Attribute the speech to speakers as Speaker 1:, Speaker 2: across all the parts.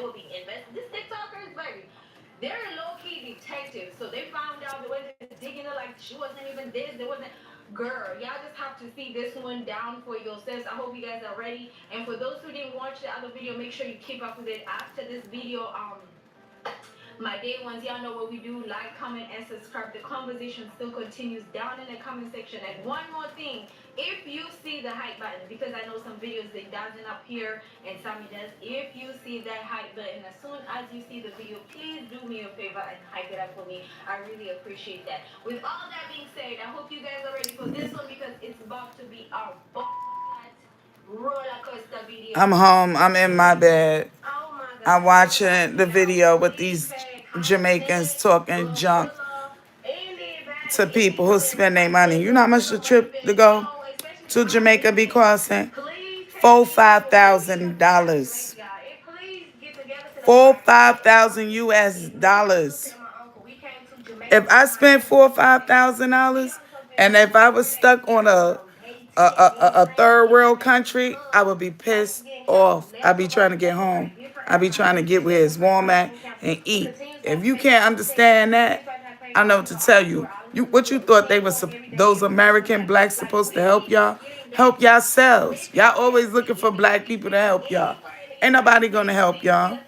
Speaker 1: will be invested. This TikTokers, baby, they're low-key detectives. So they found out the way they're digging it, like she wasn't even this, there wasn't. Girl, y'all just have to see this one down for yourselves. I hope you guys are ready. And for those who didn't watch the other video, make sure you keep up with it after this video. My day ones, y'all know what we do. Like, comment, and subscribe. The conversation still continues down in the comment section. And one more thing, if you see the hype button, because I know some videos they doesn't appear and some it does. If you see that hype button, as soon as you see the video, please do me a favor and hype it up for me. I really appreciate that. With all that being said, I hope you guys are ready for this one because it's about to be our roller coaster video.
Speaker 2: I'm home. I'm in my bed.
Speaker 1: Oh my God.
Speaker 2: I'm watching the video with these Jamaicans talking junk to people who spend their money. You know how much the trip to go to Jamaica be costing? $5,000. $5,000 US. If I spent $4,000 or $5,000, and if I was stuck on a third world country, I would be pissed off. I'd be trying to get home. I'd be trying to get where it's warm at and eat. If you can't understand that, I know what to tell you. What you thought they was those American blacks supposed to help y'all? Help yourselves. Y'all always looking for black people to help y'all. Ain't nobody gonna help y'all.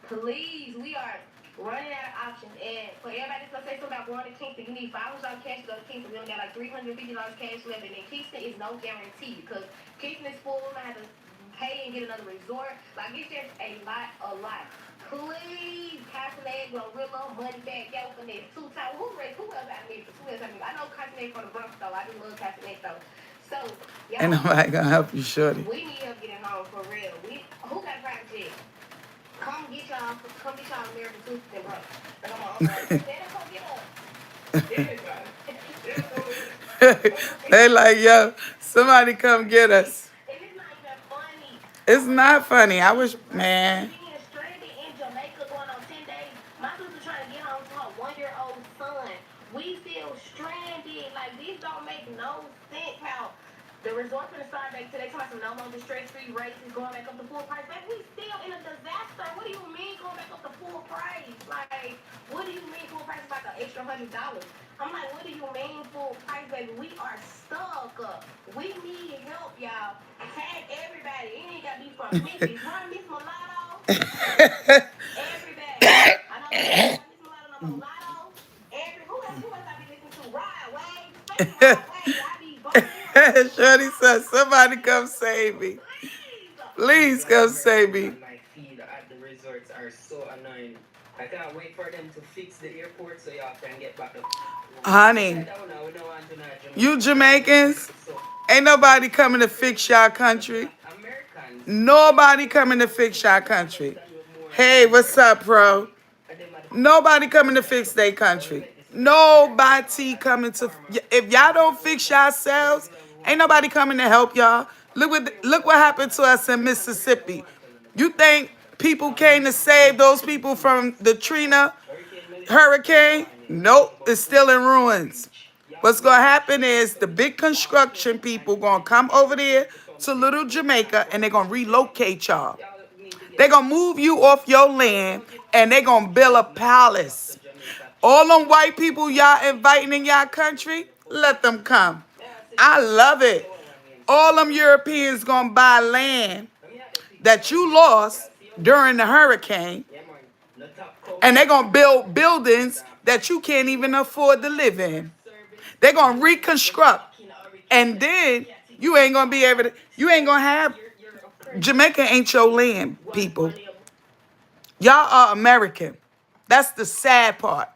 Speaker 1: Please, we are running out of options. And for everybody that's gonna say something about going to Kingston, you need $500 cash to go to Kingston. We only got like $350 cash left, and then Kingston is no guarantee because Kingston is full. We might have to pay and get another resort. Like it's just a lot. Please, Casanay, Glorilla, Money Bag, Yo, Finesse, Two Time. Who else out of Memphis? I know Casanay from the Bronx though. I do love Casanay though. So,
Speaker 2: Ain't nobody gonna help you, shorty.
Speaker 1: we need help getting home for real. Who got private jet? Come get y'all American Tooth and bro. Like, come on,
Speaker 2: They like, yo, somebody come get us.
Speaker 1: and it's not even funny.
Speaker 2: It's not funny. I wish, man.
Speaker 1: Being stranded in Jamaica going on 10 days. My sister trying to get home to her 1-year-old son. We feel stranded. Like, this don't make no sense how the resort for the start back today. Talking about some no more distress-free rates is going back up to full price. Back, we still in a disaster. What do you mean going back up to full price? Like, what do you mean full price is like an extra $100? I'm like, what do you mean full price, baby? We are stuck. We need help, y'all. Tag everybody. It ain't got to be from Memphis. Run Miss Mulatto. Everybody. I know Miss Mulatto, no Mulatto. Who else I be listening to? Ride Wave. I be bumping.
Speaker 2: Shorty said, somebody come save me. Please come save me.
Speaker 3: My feed at the resorts are so annoying. I can't wait for them to fix the airport so y'all can get back the
Speaker 2: Honey, you Jamaicans, ain't nobody coming to fix y'all country. Nobody coming to fix y'all country. Hey, what's up, bro? Nobody coming to fix their country. Nobody coming to. If y'all don't fix yourselves, ain't nobody coming to help y'all. Look what happened to us in Mississippi. You think people came to save those people from the Trina hurricane? Nope, it's still in ruins. What's gonna happen is the big construction people gonna come over there to Little Jamaica and they're gonna relocate y'all. They're gonna move you off your land and they're gonna build a palace. All them white people y'all inviting in y'all country, let them come. I love it. All them Europeans gonna buy land that you lost during the hurricane, and they're gonna build buildings that you can't even afford to live in. They're gonna reconstruct, and then you ain't gonna be able to. You ain't gonna have. Jamaica ain't your land, people. Y'all are American. That's the sad part.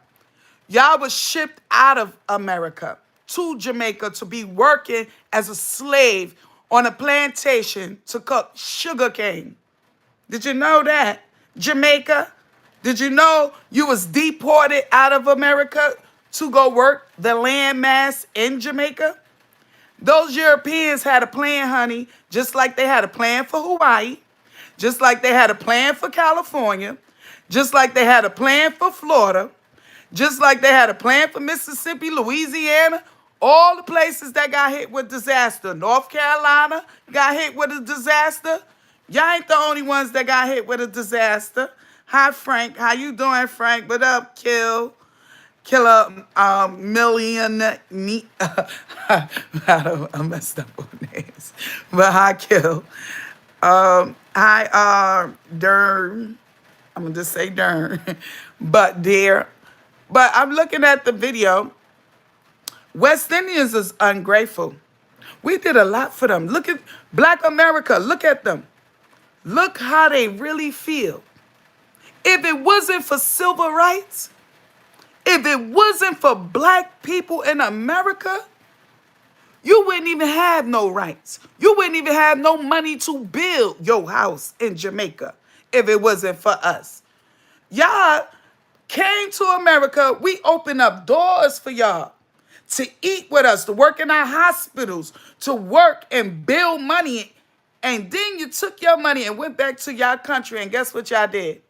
Speaker 2: Y'all was shipped out of America to Jamaica to be working as a slave on a plantation to cut sugar cane. Did you know that? Jamaica? Did you know you was deported out of America to go work the landmass in Jamaica? Those Europeans had a plan, honey, just like they had a plan for Hawaii, just like they had a plan for California, just like they had a plan for Florida, just like they had a plan for Mississippi, Louisiana, all the places that got hit with disaster. North Carolina got hit with a disaster. Y'all ain't the only ones that got hit with a disaster. Hi, Frank. How you doing, Frank? What up, Killer Million? I messed up on names. But hi, Kill. Hi, Dern. I'm going to just say Dern. But dear. But I'm looking at the video. West Indians is ungrateful. We did a lot for them. Look at Black America. Look at them. Look how they really feel. If it wasn't for civil rights, if it wasn't for black people in America, you wouldn't even have no rights. You wouldn't even have no money to build your house in Jamaica if it wasn't for us. Y'all came to America. We opened up doors for y'all to eat with us, to work in our hospitals, to work and build money. And then you took your money and went back to y'all country, and guess what y'all did?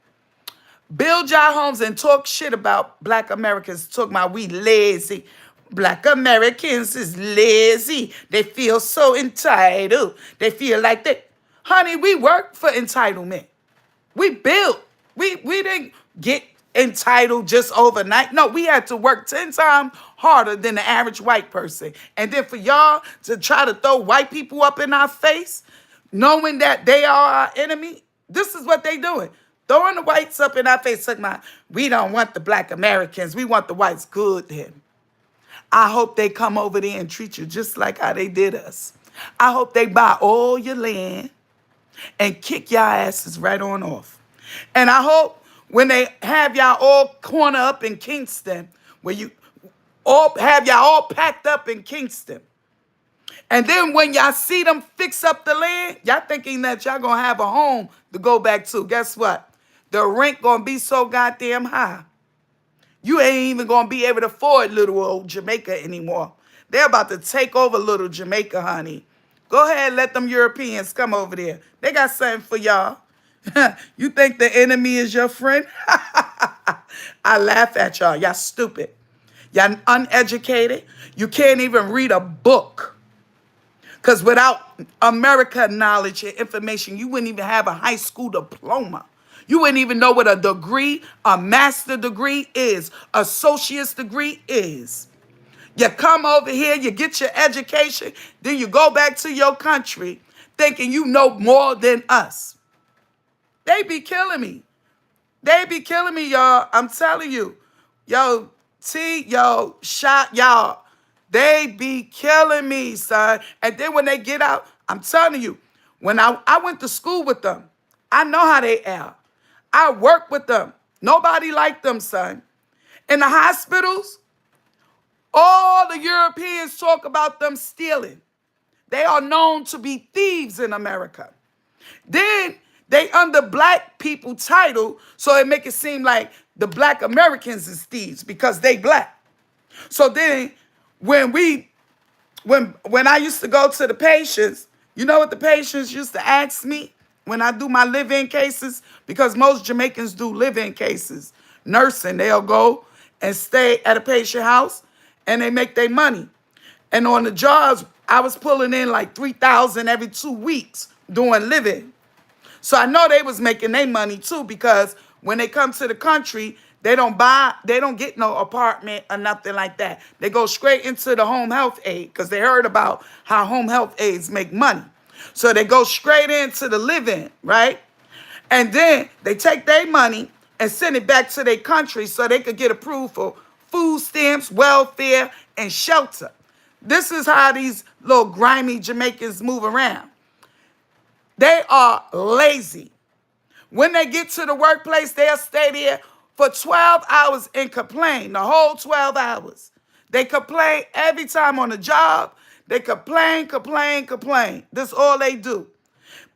Speaker 2: Build y'all homes and talk shit about Black Americans, talking about we lazy. Black Americans is lazy. They feel so entitled. They feel like they, honey, we work for entitlement. We built. We didn't get entitled just overnight. No, we had to work 10 times harder than the average white person. And then for y'all to try to throw white people up in our face, knowing that they are our enemy, this is what they doing. Throwing the whites up in our face, talking about, we don't want the Black Americans. We want the whites. Good then. I hope they come over there and treat you just like how they did us. I hope they buy all your land and kick y'all asses right on off. And I hope when they have y'all all corner up in Kingston, where you all have y'all all packed up in Kingston, and then when y'all see them fix up the land, y'all thinking that y'all gonna have a home to go back to. Guess what? The rent gonna be so goddamn high. You ain't even gonna be able to afford little old Jamaica anymore. They're about to take over little Jamaica, honey. Go ahead, let them Europeans come over there. They got something for y'all. You think the enemy is your friend? I laugh at y'all. Y'all stupid. Y'all uneducated. You can't even read a book. Because without American knowledge and information, you wouldn't even have a high school diploma. You wouldn't even know what a degree, a master degree is, associate's degree is. You come over here, you get your education, then you go back to your country thinking you know more than us. They be killing me. They be killing me, y'all. I'm telling you. Yo, shot, y'all. They be killing me, son. And then when they get out, I'm telling you, when I went to school with them, I know how they are. I work with them. Nobody liked them, son. In the hospitals, all the Europeans talk about them stealing. They are known to be thieves in America. Then they under black people title, so it make it seem like the Black Americans is thieves because they black. So then when I used to go to the patients, you know what the patients used to ask me when I do my live-in cases? Because most Jamaicans do live-in cases. Nursing, they'll go and stay at a patient house and they make their money. And on the jobs, I was pulling in like $3,000 every 2 weeks doing live-in. So I know they was making their money too, because when they come to the country, they don't get no apartment or nothing like that. They go straight into the home health aid because they heard about how home health aides make money. So they go straight into the live-in, right? And then they take their money and send it back to their country so they could get approved for food stamps, welfare, and shelter. This is how these little grimy Jamaicans move around. They are lazy. When they get to the workplace, they'll stay there for 12 hours and complain, the whole 12 hours. They complain every time on the job. They complain. That's all they do.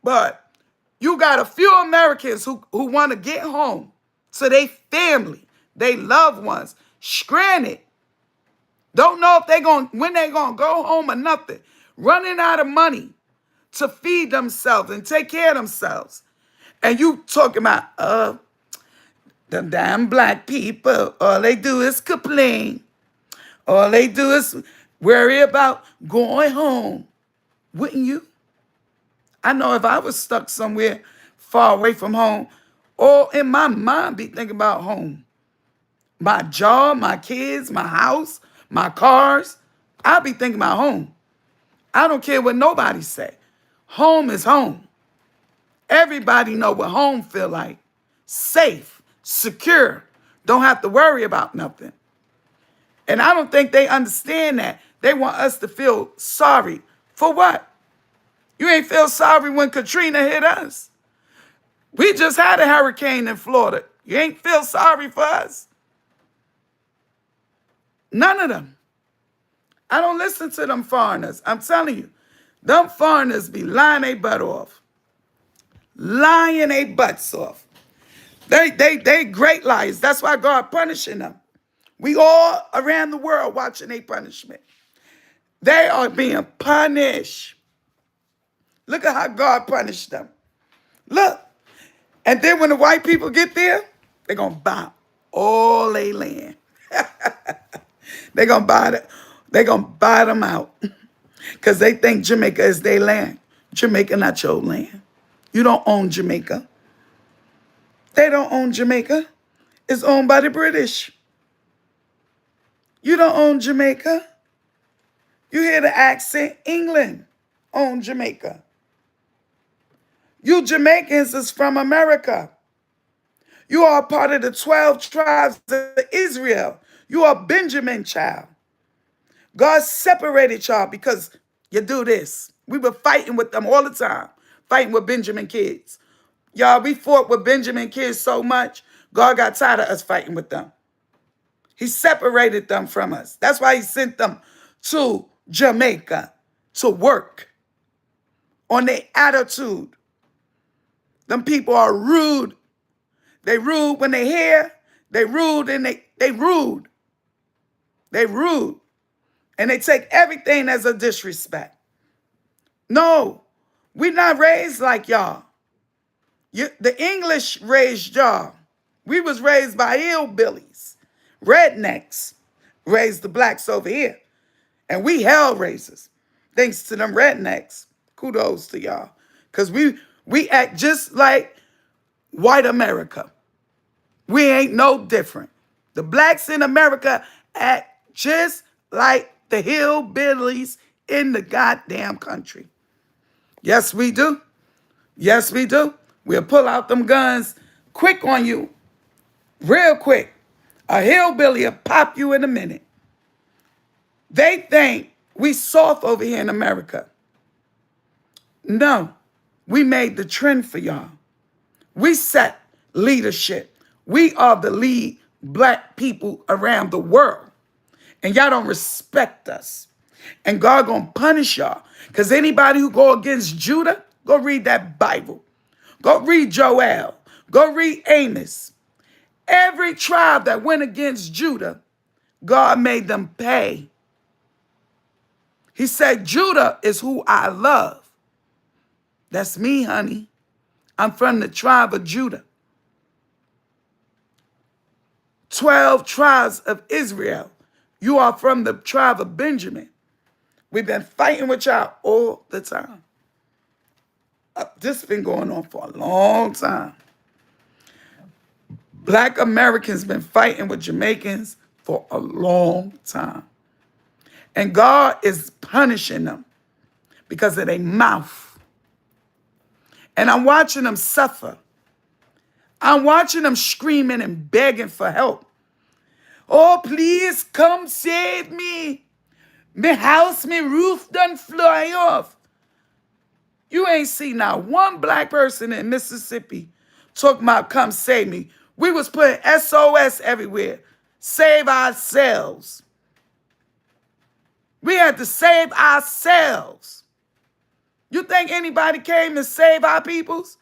Speaker 2: But you got a few Americans who want to get home to their family, their loved ones, stranded. Don't know if when they're going to go home or nothing. Running out of money to feed themselves and take care of themselves. And you talking about, the damn black people, all they do is complain. All they do is worry about going home. Wouldn't you? I know if I was stuck somewhere far away from home, all in my mind be thinking about home. My job, my kids, my house, my cars. I'll be thinking about home. I don't care what nobody say. Home is home. Everybody know what home feel like. Safe, secure, don't have to worry about nothing. And I don't think they understand that. They want us to feel sorry. For what? You ain't feel sorry when Katrina hit us. We just had a hurricane in Florida. You ain't feel sorry for us. None of them. I don't listen to them foreigners. I'm telling you, them foreigners be lying their butt off. Lying their butts off. They great liars. That's why God punishing them. We all around the world watching their punishment. They are being punished. Look at how God punished them. Look. And then when the white people get there, they're going to buy all their land. They're going to buy it. They're going to buy them out. Because they think Jamaica is their land. Jamaica not your land. You don't own Jamaica. They don't own Jamaica. It's owned by the British. You don't own Jamaica. You hear the accent? England own Jamaica. You Jamaicans is from America. You are part of the 12 tribes of Israel. You are Benjamin child. God separated y'all because you do this. We were fighting with them all the time, fighting with Benjamin kids. Y'all, we fought with Benjamin kids so much, God got tired of us fighting with them. He separated them from us. That's why he sent them to Jamaica to work on their attitude. Them people are rude. They rude when they hear. They rude and they rude. They rude. And they take everything as a disrespect. No, we're not raised like y'all. The English raised y'all. We was raised by hillbillies. Rednecks raised the blacks over here. And we hell raisers. Thanks to them rednecks. Kudos to y'all. Because we act just like white America. We ain't no different. The blacks in America act just like the hillbillies in the goddamn country. Yes, we do. Yes, we do. We'll pull out them guns quick on you. Real quick. A hillbilly will pop you in a minute. They think we soft over here in America. No. We made the trend for y'all. We set leadership. We are the lead black people around the world. And y'all don't respect us. And God gonna punish y'all. Because anybody who go against Judah, go read that Bible. Go read Joel. Go read Amos. Every tribe that went against Judah, God made them pay. He said, Judah is who I love. That's me, honey. I'm from the tribe of Judah. 12 tribes of Israel. You are from the tribe of Benjamin. We've been fighting with y'all all the time. This has been going on for a long time. Black Americans been fighting with Jamaicans for a long time. And God is punishing them because of their mouth. And I'm watching them suffer. I'm watching them screaming and begging for help. Oh, please come save me. My house, my roof done fly off. You ain't seen not one black person in Mississippi talking about come save me. We was putting SOS everywhere. Save ourselves. We had to save ourselves. You think anybody came to save our peoples?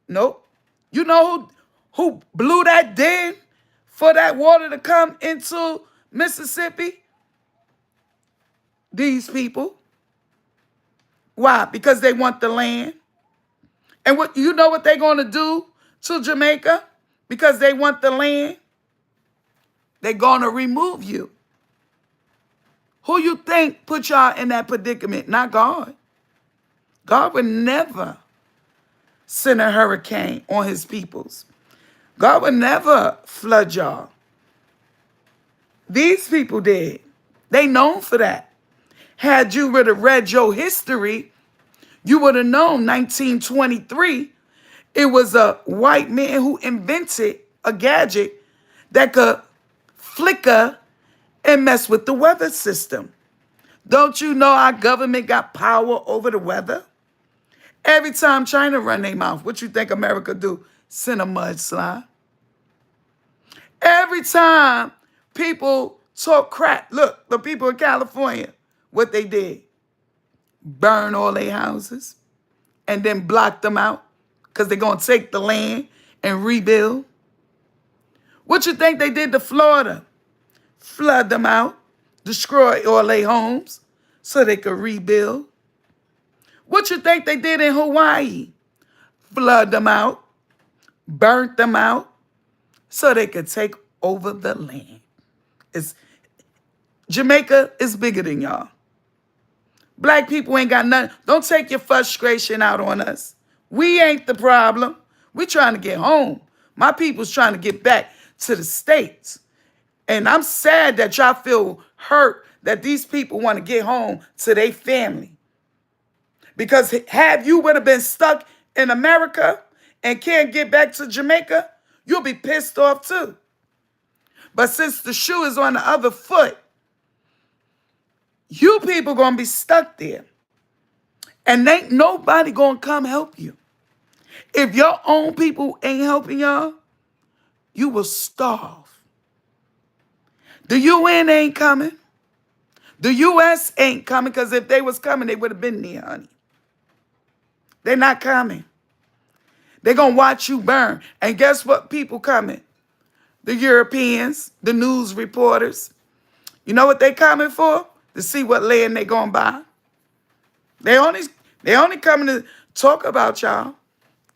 Speaker 2: Nope. You know who blew that dam for that water to come into Mississippi? These people. Why? Because they want the land. And what you know what they're going to do to Jamaica? Because they want the land. They're going to remove you. Who you think put y'all in that predicament? Not God. God would never send a hurricane on his peoples. God would never flood y'all. These people did. They known for that. Had you would have read your history, you would have known 1923, it was a white man who invented a gadget that could flicker and mess with the weather system. Don't you know our government got power over the weather? Every time China run their mouth, what you think America do? Send a mudslide. Every time people talk crap, look, the people in California, what they did, burn all their houses and then block them out because they're going to take the land and rebuild. What you think they did to Florida? Flood them out, destroy all their homes so they could rebuild. What you think they did in Hawaii? Flood them out, burnt them out so they could take over the land. Jamaica is bigger than y'all. Black people ain't got nothing. Don't take your frustration out on us. We ain't the problem. We trying to get home. My people's trying to get back to the States. And I'm sad that y'all feel hurt that these people want to get home to their family. Because have you would have been stuck in America and can't get back to Jamaica, you'll be pissed off too. But since the shoe is on the other foot, you people gonna be stuck there. And ain't nobody gonna come help you. If your own people ain't helping y'all, you will starve. The UN ain't coming. The US ain't coming, because if they was coming, they would have been there, honey. They're not coming. They're gonna watch you burn. And guess what people coming? The Europeans, the news reporters. You know what they coming for? To see what land they gonna buy. They only coming to talk about y'all.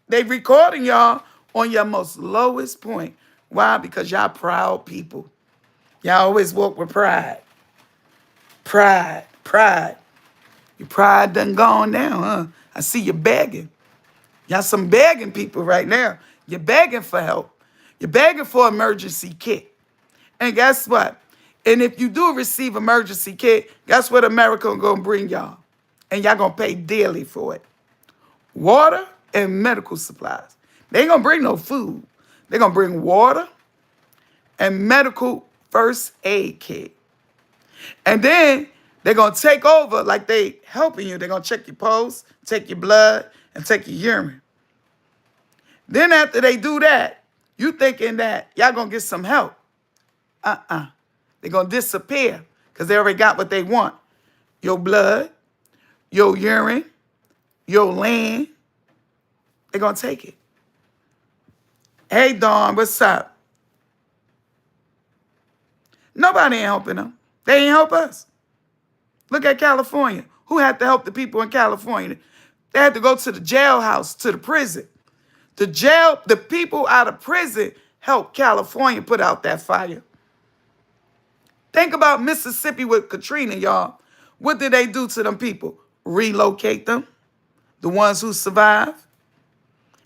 Speaker 2: They recording y'all on your most lowest point. Why? Because y'all proud people. Y'all always walk with pride. Pride, pride. Your pride done gone down, huh? I see you begging. Y'all some begging people right now. You're begging for help. You're begging for emergency kit. And guess what? And if you do receive emergency kit, guess what America gonna bring y'all? And y'all gonna pay dearly for it. Water and medical supplies. They ain't gonna bring no food. They're gonna bring water and medical first aid kit. And then they're gonna take over like they helping you. They're gonna check your pulse, take your blood, and take your urine. Then after they do that, you thinking that y'all gonna get some help. They're gonna disappear because they already got what they want. Your blood, your urine, your land. They're gonna take it. Hey, Dawn, what's up? Nobody ain't helping them. They ain't help us. Look at California. Who had to help the people in California? They had to go to the jailhouse, to the prison. The people out of prison helped California put out that fire. Think about Mississippi with Katrina, y'all. What did they do to them people? Relocate them, the ones who survived.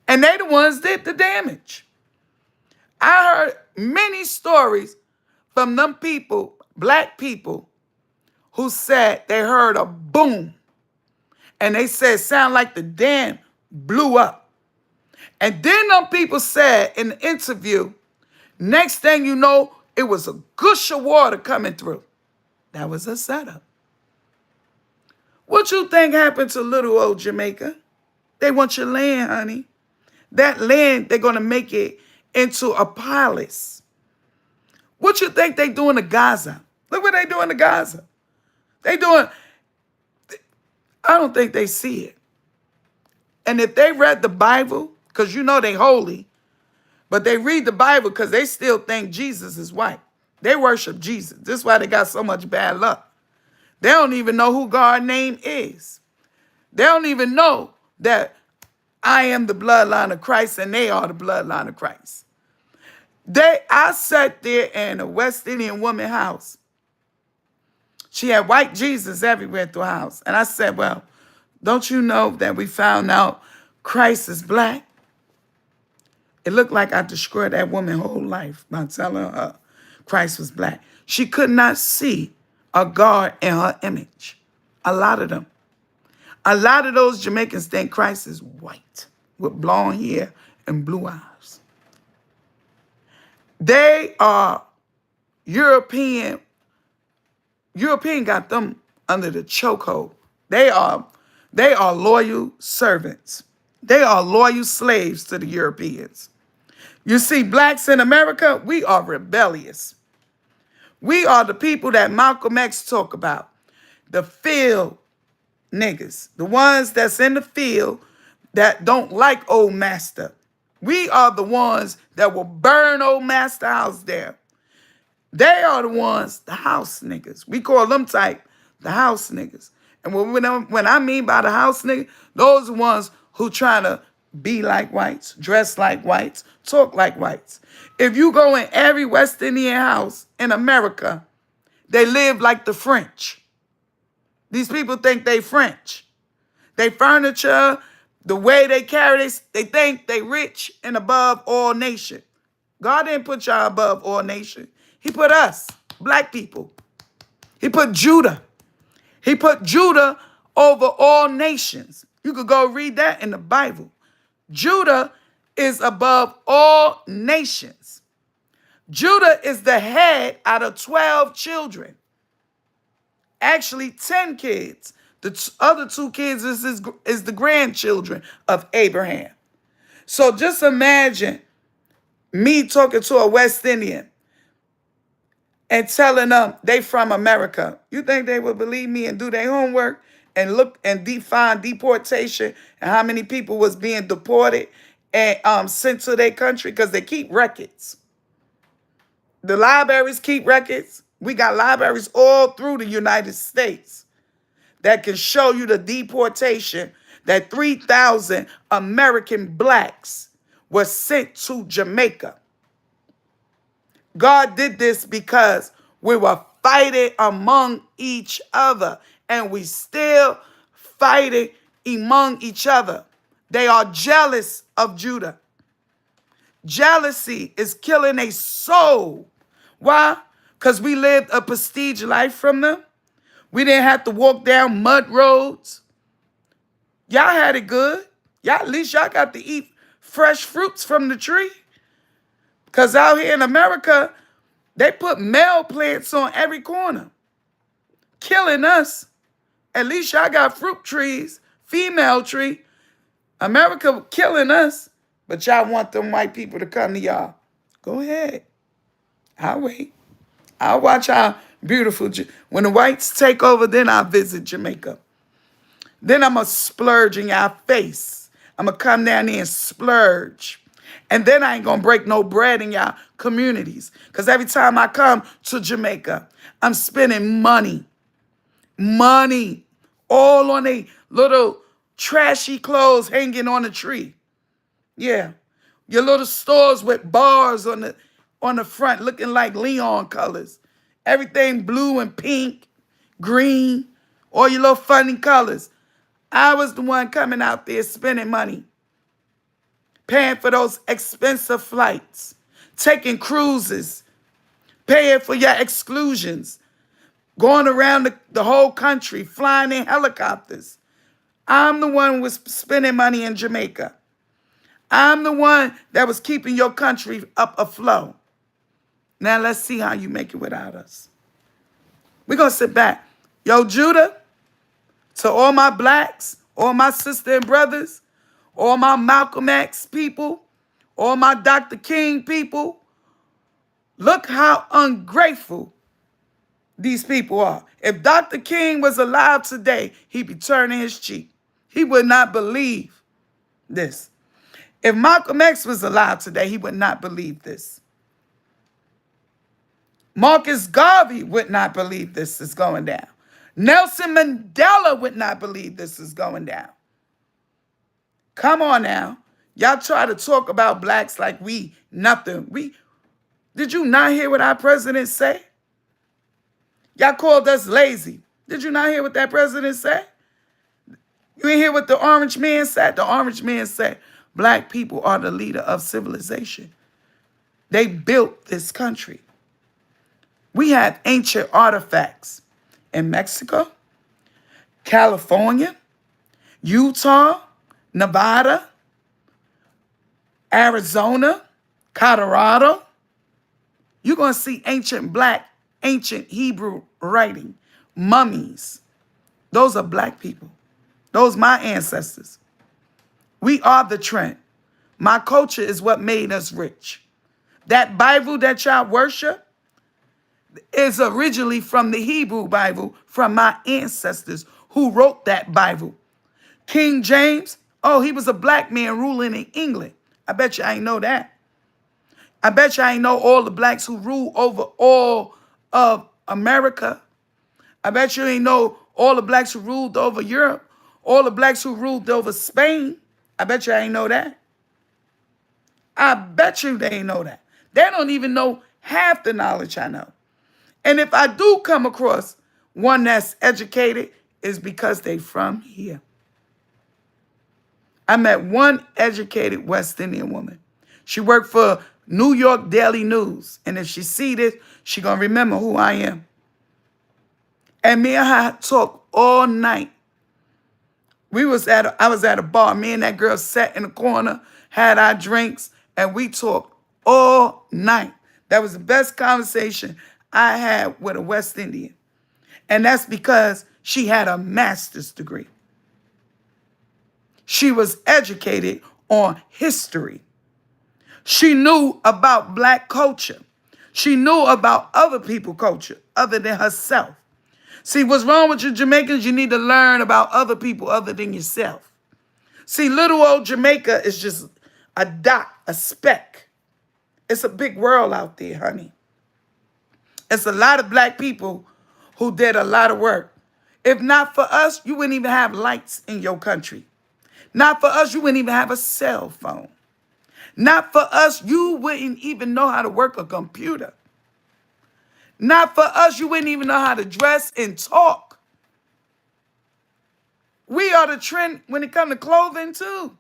Speaker 2: And they the ones did the damage. I heard many stories from them people, black people, who said they heard a boom. And they said it sounded like the dam blew up. And then them people said in the interview, next thing you know, it was a gush of water coming through. That was a setup. What you think happened to little old Jamaica? They want your land, honey. That land, they're going to make it into a palace. What you think they doing to Gaza? Look what they doing to Gaza. I don't think they see it. And if they read the Bible, because you know they holy, but they read the Bible because they still think Jesus is white. They worship Jesus. This is why they got so much bad luck. They don't even know who God's name is. They don't even know that I am the bloodline of Christ and they are the bloodline of Christ. I sat there in a West Indian woman's house. She had white Jesus everywhere through the house. And I said, well, Don't you know that we found out Christ is black? It looked like I destroyed that woman's whole life by telling her Christ was black. She could not see a God in her image. A lot of them. A lot of those Jamaicans think Christ is white with blonde hair and blue eyes. They are European. European got them under the chokehold. They are loyal servants. They are loyal slaves to the Europeans. You see, blacks in America, we are rebellious. We are the people that Malcolm X talk about. The field niggas. The ones that's in the field that don't like old master. We are the ones that will burn old master house down. They are the ones, the house niggas. We call them type the house niggas. And when I mean by the house nigga, those are the ones who trying to be like whites, dress like whites, talk like whites. If you go in every West Indian house in America, they live like the French. These people think they French. They furniture, the way they carry this, they think they rich and above all nation. God didn't put y'all above all nation. He put us, black people. He put Judah. He put Judah over all nations. You could go read that in the Bible. Judah is above all nations. Judah is the head out of 12 children. Actually, 10 kids. The other 2 kids is the grandchildren of Abraham. So just imagine me talking to a West Indian and telling them they from America. You think they would believe me and do their homework and look and define deportation and how many people was being deported and sent to their country? Because they keep records. The libraries keep records. We got libraries all through the United States that can show you the deportation that 3,000 American blacks were sent to Jamaica. God did this because we were fighting among each other, and we still fighting among each other. They are jealous of Judah. Jealousy is killing a soul. Why? Because we lived a prestige life from them. We didn't have to walk down mud roads. Y'all had it good. At least y'all got to eat fresh fruits from the tree. Because out here in America, they put male plants on every corner, killing us. At least y'all got fruit trees, female tree. America killing us, but y'all want them white people to come to y'all. Go ahead. I'll wait. I'll watch how beautiful. When the whites take over, then I'll visit Jamaica. Then I'm going to splurge in y'all face. I'm going to come down there and splurge. And then I ain't going to break no bread in y'all communities. Because every time I come to Jamaica, I'm spending money. Money. All on a little trashy clothes hanging on a tree. Yeah. Your little stores with bars on the front looking like Leon colors. Everything blue and pink, green, all your little funny colors. I was the one coming out there spending money, paying for those expensive flights, taking cruises, paying for your exclusions, going around the whole country, flying in helicopters. I'm the one who was spending money in Jamaica. I'm the one that was keeping your country up afloat. Now let's see how you make it without us. We're going to sit back. Yo, Judah, to all my blacks, all my sister and brothers, all my Malcolm X people, all my Dr. King people, look how ungrateful these people are. If Dr. King was alive today, he'd be turning his cheek. He would not believe this. If Malcolm X was alive today, he would not believe this. Marcus Garvey would not believe this is going down. Nelson Mandela would not believe this is going down. Come on now. Y'all try to talk about blacks like we nothing. Did you not hear what our president say? Y'all called us lazy. Did you not hear what that president said? You ain't hear what the orange man said? The orange man said, black people are the leader of civilization. They built this country. We have ancient artifacts in Mexico, California, Utah, Nevada, Arizona, Colorado. You're going to see ancient Hebrew writing, mummies. Those are black people. Those my ancestors. We are the trend. My culture is what made us rich. That Bible that y'all worship is originally from the Hebrew Bible, from my ancestors who wrote that Bible. King James, oh, he was a black man ruling in England. I bet you I ain't know that. I bet you I ain't know all the blacks who rule over all of America. I bet you ain't know all the blacks who ruled over Europe, all the blacks who ruled over Spain. I bet you I ain't know that. I bet you they ain't know that. They don't even know half the knowledge I know. And if I do come across one that's educated, it's because they from here. I met one educated West Indian woman. She worked for New York Daily News. And if she see this, she gonna remember who I am. And me and her talked all night. I was at a bar. Me and that girl sat in the corner, had our drinks, and we talked all night. That was the best conversation I had with a West Indian. And that's because she had a master's degree. She was educated on history. She knew about black culture. She knew about other people's culture other than herself. See, what's wrong with you Jamaicans? You need to learn about other people other than yourself. See, little old Jamaica is just a dot, a speck. It's a big world out there, honey. It's a lot of black people who did a lot of work. If not for us, you wouldn't even have lights in your country. Not for us, you wouldn't even have a cell phone. Not for us, you wouldn't even know how to work a computer. Not for us, you wouldn't even know how to dress and talk. We are the trend when it comes to clothing too.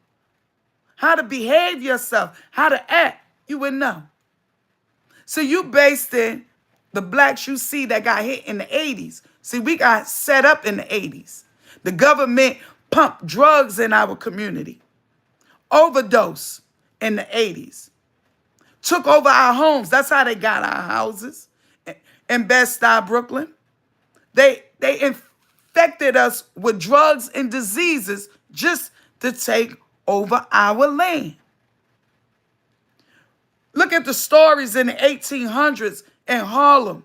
Speaker 2: How to behave yourself, how to act, you wouldn't know. So you based in the blacks you see that got hit in the 80s. See, we got set up in the 80s. The government pumped drugs in our community. Overdose in the 80s. Took over our homes. That's how they got our houses in Bed-Stuy, Brooklyn. They infected us with drugs and diseases just to take over our land. Look at the stories in the 1800s in Harlem,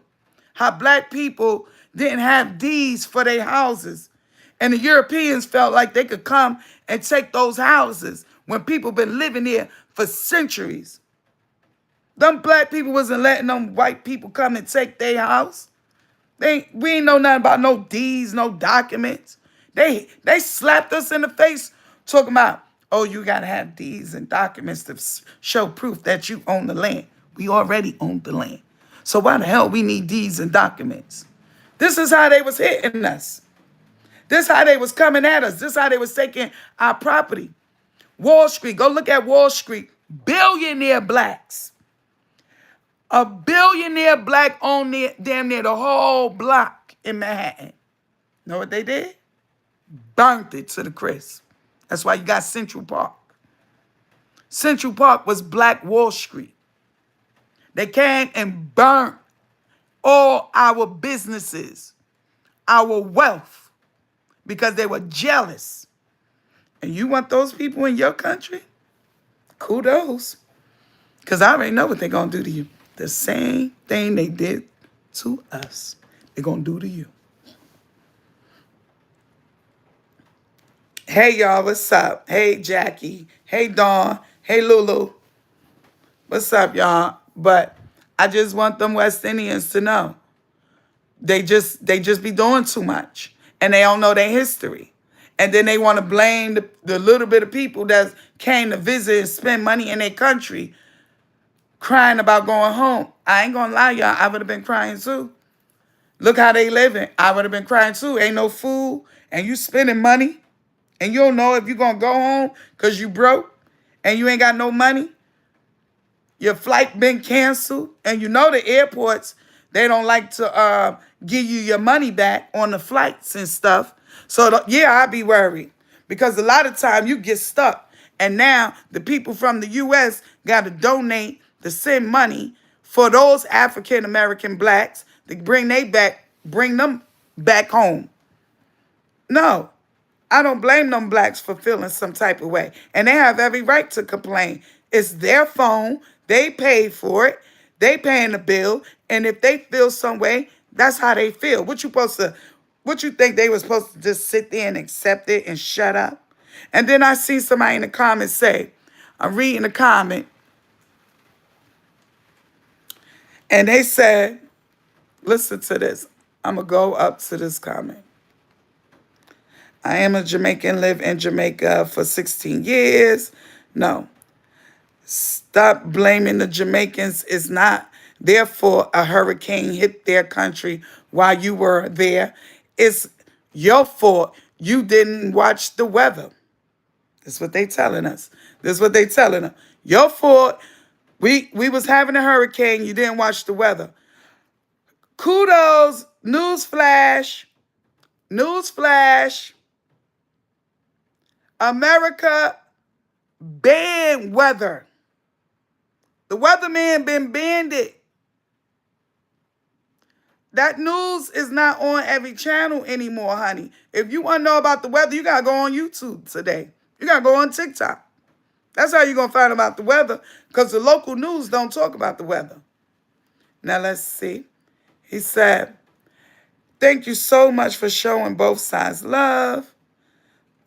Speaker 2: how black people didn't have deeds for their houses. And the Europeans felt like they could come and take those houses when people been living here for centuries. Them black people wasn't letting them white people come and take their house. We ain't know nothing about no deeds, no documents. They slapped us in the face talking about, oh, you got to have deeds and documents to show proof that you own the land. We already own the land. So why the hell we need deeds and documents? This is how they was hitting us. This is how they was coming at us. This is how they was taking our property. Wall Street, go look at Wall Street. Billionaire blacks. A billionaire black owned damn near the whole block in Manhattan. Know what they did? Burnt it to the crisp. That's why you got Central Park. Central Park was Black Wall Street. They came and burnt all our businesses, our wealth, because they were jealous. And you want those people in your country? Kudos. Because I already know what they're going to do to you. The same thing they did to us, they're going to do to you. Hey, y'all, what's up? Hey, Jackie. Hey, Dawn. Hey, Lulu. What's up, y'all? But I just want them West Indians to know. They just be doing too much. And they don't know their history. And then they want to blame the little bit of people that came to visit and spend money in their country crying about going home. I ain't going to lie, y'all. I would have been crying too. Look how they living. I would have been crying too. Ain't no food. And you spending money. and you don't know if you're going to go home because you broke and you ain't got no money. Your flight been canceled, and you know the airports, they don't like to give you your money back on the flights and stuff. So, yeah, I'd be worried because a lot of time you get stuck. And now the people from the U.S. got to donate to send money for those African-American blacks to bring them back home. No, I don't blame them blacks for feeling some type of way. And they have every right to complain. It's their phone. They paid for it. They paying the bill. And if they feel some way, that's how they feel. What you think they were supposed to just sit there and accept it and shut up? And then I see somebody in the comments say, I'm reading the comment, and they said, listen to this. I'm going to go up to this comment. I am a Jamaican, live in Jamaica for 16 years. No. Stop blaming the Jamaicans. It's not their fault a hurricane hit their country while you were there. It's your fault you didn't watch the weather. That's what they telling us. That's what they telling us. Your fault. We was having a hurricane. You didn't watch the weather. Kudos. Newsflash. Newsflash. America banned weather. The weatherman been banned it. That news is not on every channel anymore, honey. If you want to know about the weather, you got to go on YouTube today. You got to go on TikTok. That's how you're going to find about the weather, because the local news don't talk about the weather. Now, let's see. He said, thank you so much for showing both sides love.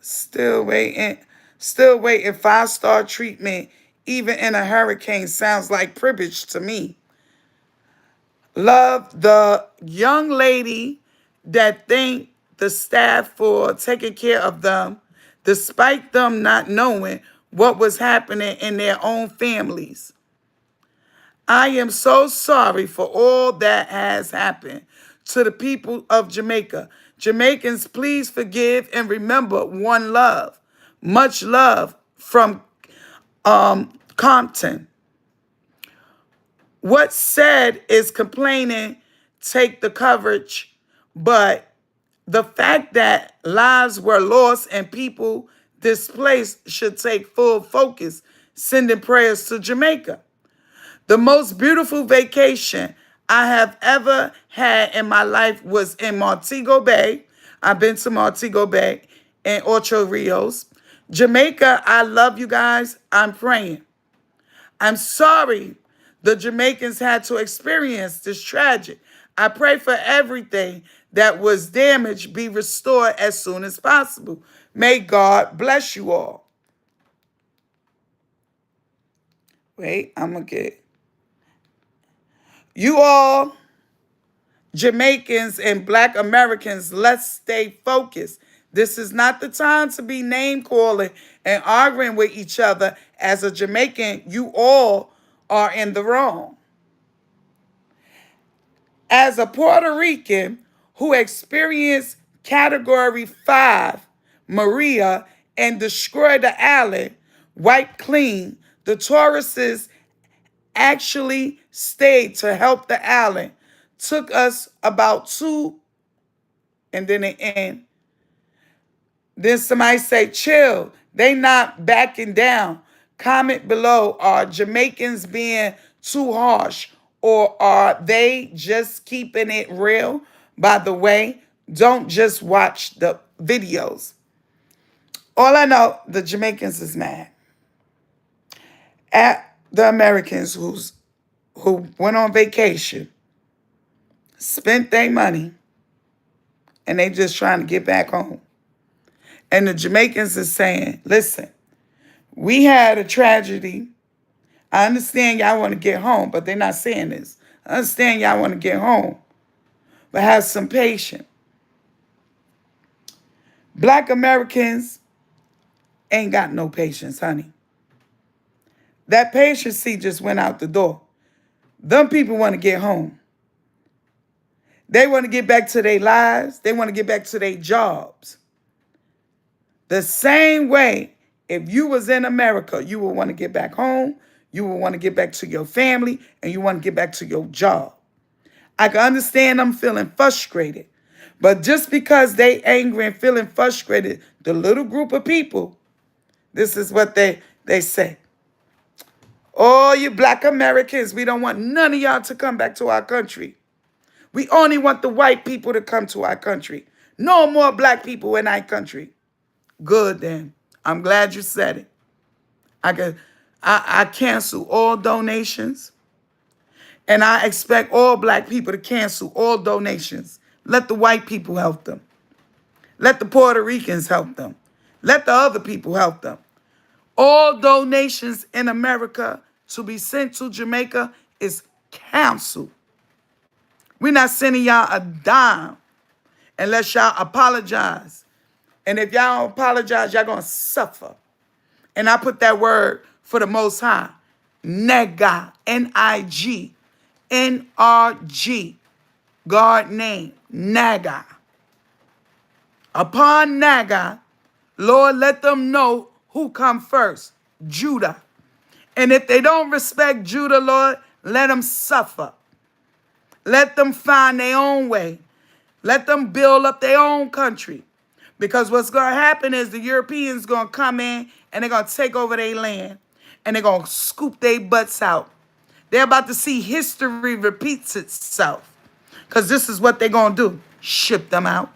Speaker 2: Still waiting. 5-star treatment, even in a hurricane, sounds like privilege to me. Love the young lady that thanked the staff for taking care of them, despite them not knowing what was happening in their own families. I am so sorry for all that has happened to the people of Jamaica. Jamaicans, please forgive and remember one love. Much love from Compton. What's said is complaining, take the coverage, but the fact that lives were lost and people displaced should take full focus, sending prayers to Jamaica. The most beautiful vacation I have ever had in my life was in Montego Bay. I've been to Montego Bay and Ocho Rios. Jamaica, I love you guys. I'm praying. I'm sorry the Jamaicans had to experience this tragic. I pray for everything that was damaged be restored as soon as possible. May God bless you all. Wait, I'm going to get... You all, Jamaicans and Black Americans, let's stay focused. This is not the time to be name calling and arguing with each other. As a Jamaican, you all are in the wrong. As a Puerto Rican who experienced Category 5 Maria and destroyed the island, wiped clean, the tourists actually stayed to help the island. Took us about 2, and then it end. Then somebody say, chill. They not backing down. Comment below, are Jamaicans being too harsh, or are they just keeping it real? By the way, don't just watch the videos. All I know, the Jamaicans is mad at the Americans who went on vacation, spent their money, and they just trying to get back home. And the Jamaicans is saying, listen, we had a tragedy. I understand y'all want to get home, but they're not saying this. I understand y'all want to get home, but have some patience. Black Americans ain't got no patience, honey. That patience just went out the door. Them people want to get home. They want to get back to their lives. They want to get back to their jobs. The same way, if you was in America, you would want to get back home, you would want to get back to your family, and you want to get back to your job. I can understand them feeling frustrated. But just because they angry and feeling frustrated, the little group of people, this is what they say. Oh, you black Americans, we don't want none of y'all to come back to our country. We only want the white people to come to our country. No more black people in our country. Good then. I'm glad you said it. I cancel all donations. And I expect all black people to cancel all donations. Let the white people help them. Let the Puerto Ricans help them. Let the other people help them. All donations in America to be sent to Jamaica is canceled. We're not sending y'all a dime unless y'all apologize. And if y'all don't apologize, y'all going to suffer. And I put that word for the Most High. Nega. N-I-G. N-R-G. God name. Naga. Upon Naga, Lord, let them know who come first. Judah. And if they don't respect Judah, Lord, let them suffer. Let them find their own way. Let them build up their own country. Because what's going to happen is the Europeans going to come in and they're going to take over their land. And they're going to scoop their butts out. They're about to see history repeats itself. Because this is what they're going to do. Ship them out.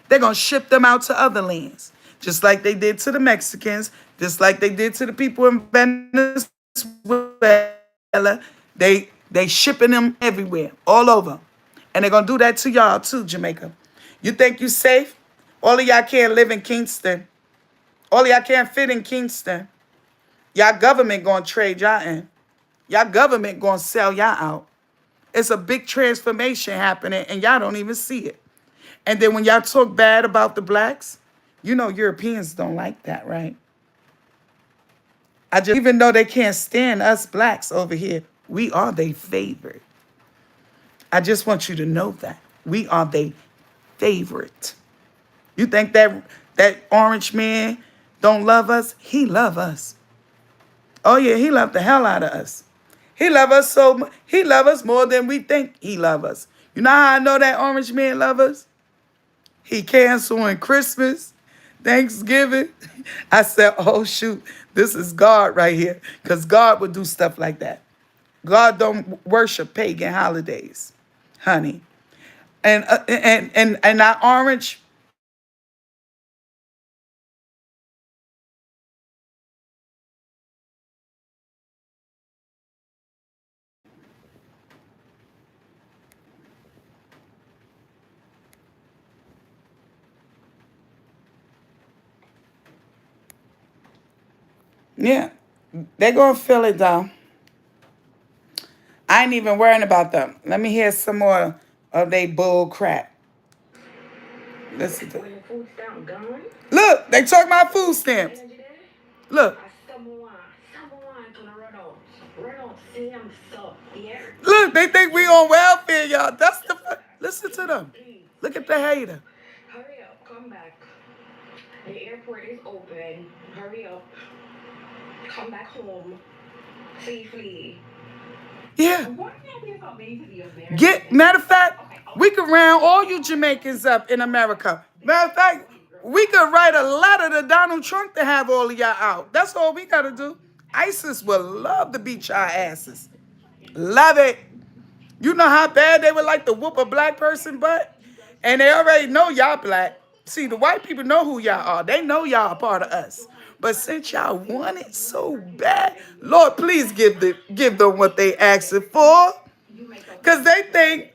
Speaker 2: They're going to ship them out to other lands. Just like they did to the Mexicans. Just like they did to the people in Venezuela. They shipping them everywhere. All over. And they're going to do that to y'all too, Jamaica. You think you safe? All of y'all can't live in Kingston. All of y'all can't fit in Kingston. Y'all government going to trade y'all in. Y'all government going to sell y'all out. It's a big transformation happening, and y'all don't even see it. And then when y'all talk bad about the blacks, you know Europeans don't like that, right? Even though they can't stand us blacks over here, we are their favorite. I just want you to know that. We are their favorite. You think that orange man don't love us? He love us. Oh yeah, he love the hell out of us. He love us so much. He love us more than we think he love us. You know how I know that orange man love us? He canceling Christmas, Thanksgiving. I said, oh shoot, this is God right here. Because God would do stuff like that. God don't worship pagan holidays, honey. And that orange. Yeah, they're going to feel it though. I ain't even worrying about them. Let me hear some more of they bull crap. Listen to it. Look, they talk about food stamps. Look. Look, they think we on welfare, y'all. That's the... Listen to them. Look at the hater.
Speaker 1: Hurry up, come back. The airport is open. Hurry up. Come back home safely.
Speaker 2: Yeah. Matter of fact, we could round all you Jamaicans up in America. Matter of fact, we could write a letter to Donald Trump to have all of y'all out. That's all we got to do. ISIS would love to beat y'all asses. Love it. You know how bad they would like to whoop a black person butt? And they already know y'all black. See, the white people know who y'all are. They know y'all a part of us. But since y'all want it so bad, Lord, please give them what they asking for. Because they think,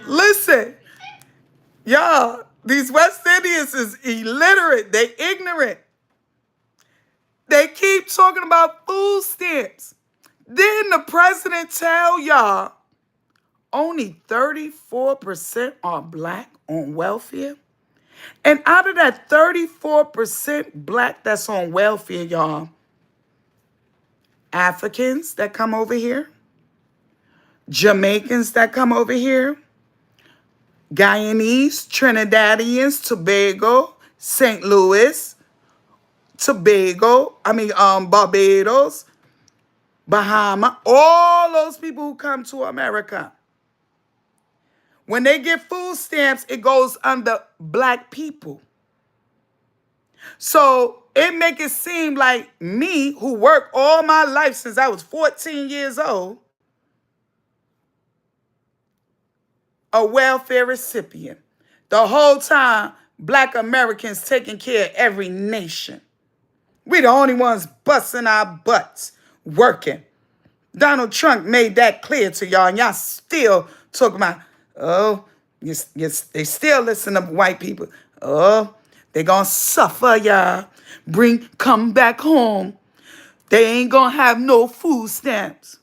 Speaker 2: listen, y'all, these West Indians is illiterate. They ignorant. They keep talking about food stamps. Didn't the president tell y'all only 34% are black on welfare? And out of that 34% black that's on welfare, y'all, Africans that come over here, Jamaicans that come over here, Guyanese, Trinidadians, Tobago, St. Louis, Barbados, Bahama, all those people who come to America. When they get food stamps, it goes under black people. So it make it seem like me, who worked all my life since I was 14 years old, a welfare recipient. The whole time, black Americans taking care of every nation. We the only ones busting our butts, working. Donald Trump made that clear to y'all, and y'all still talking about, they still listen to white people. Oh, they gonna suffer, y'all. Come back home. They ain't gonna have no food stamps.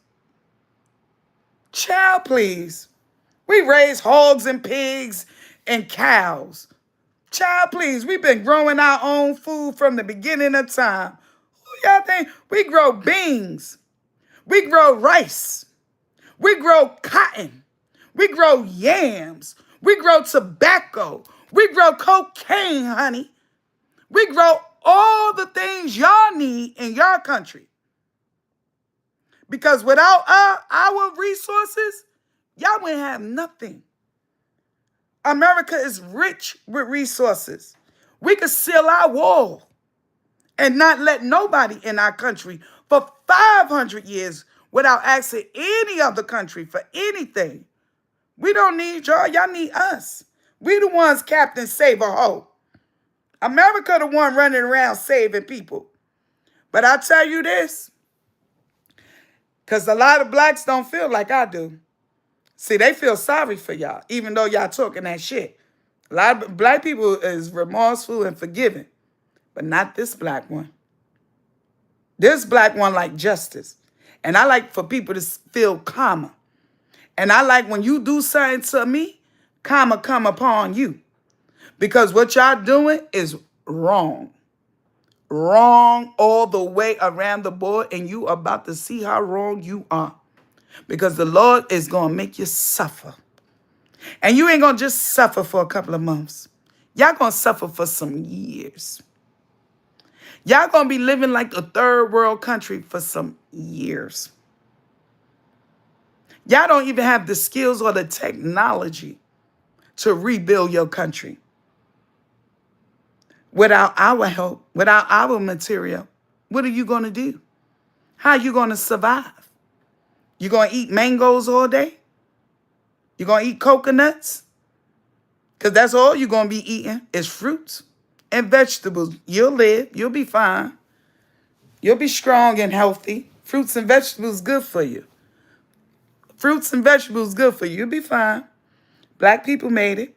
Speaker 2: Child, please. We raise hogs and pigs and cows. Child, please. We've been growing our own food from the beginning of time. Who y'all think? We grow beans. We grow rice. We grow cotton. We grow yams. We grow tobacco. We grow cocaine, honey. We grow all the things y'all need in your country. Because without our resources, y'all wouldn't have nothing. America is rich with resources. We could seal our wall and not let nobody in our country for 500 years without asking any other country for anything. We don't need y'all. Y'all need us. We the ones Captain Save-A-Ho. America the one running around saving people. But I tell you this, because a lot of blacks don't feel like I do. See, they feel sorry for y'all, even though y'all talking that shit. A lot of black people is remorseful and forgiving, but not this black one. This black one like justice. And I like for people to feel karma. And I like when you do something to me, karma come upon you. Because what y'all doing is wrong. Wrong all the way around the board, and you about to see how wrong you are. Because the Lord is going to make you suffer. And you ain't going to just suffer for a couple of months. Y'all going to suffer for some years. Y'all going to be living like a third world country for some years. Y'all don't even have the skills or the technology to rebuild your country. Without our help, without our material, what are you going to do? How are you going to survive? You going to eat mangoes all day? You going to eat coconuts? Because that's all you're going to be eating is fruits and vegetables. You'll live. You'll be fine. You'll be strong and healthy. Fruits and vegetables good for you. Fruits and vegetables good for you. You'll be fine. Black people made it.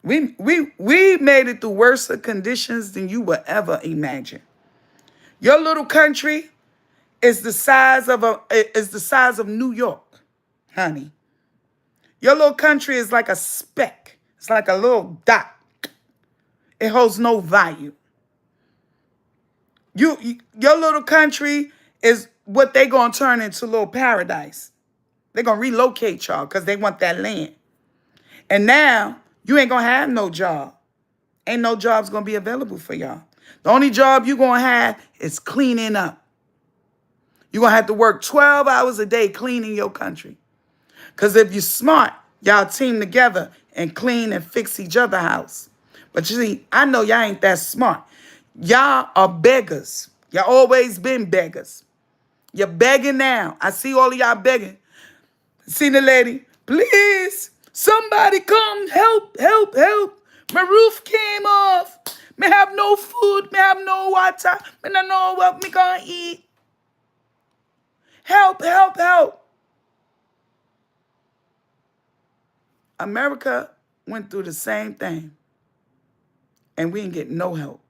Speaker 2: We made it through worse conditions than you would ever imagine. Your little country is the size of New York, honey. Your little country is like a speck. It's like a little dot. It holds no value. Your little country is what they gonna turn into a little paradise. They're gonna relocate y'all because they want that land. And now you ain't gonna have no job. Ain't no jobs gonna be available for y'all. The only job you gonna have is cleaning up. You're gonna have to work 12 hours a day cleaning your country. Because if you're smart, y'all team together and clean and fix each other's house. But you see, I know y'all ain't that smart. Y'all are beggars. Y'all always been beggars. You're begging now. I see all of y'all begging. See the lady? Please, somebody come help. My roof came off. Me have no food. Me have no water. Me don't know what me gonna eat. Help. America went through the same thing. And we didn't get no help.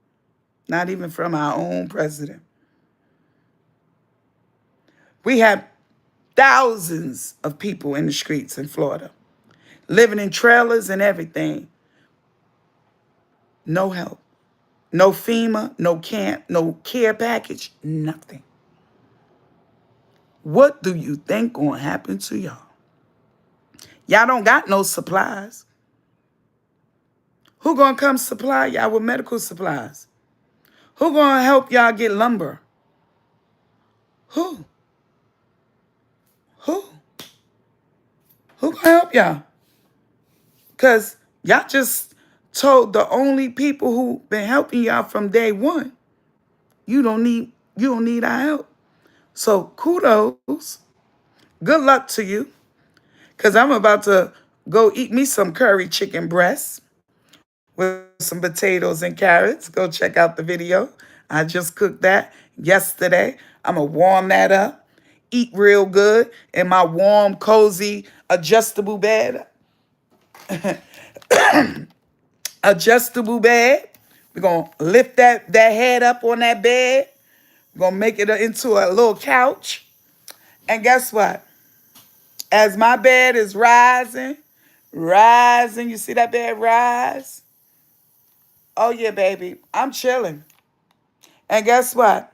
Speaker 2: Not even from our own president. We have thousands of people in the streets in Florida. Living in trailers and everything. No help. No FEMA, no camp, no care package, nothing. What do you think gonna happen to y'all? Y'all don't got no supplies. Who gonna come supply y'all with medical supplies? Who gonna help y'all get lumber? Who? Who? Who gonna help y'all? Because y'all just told the only people who been helping y'all from day one, you don't need our help. So kudos. Good luck to you. Because I'm about to go eat me some curry chicken breasts with some potatoes and carrots. Go check out the video. I just cooked that yesterday. I'm going to warm that up, eat real good in my warm, cozy, adjustable bed. Adjustable bed. We're going to lift that head up on that bed. We're going to make it into a little couch. And guess what? As my bed is rising, you see that bed rise? Oh, yeah, baby, I'm chilling. And guess what?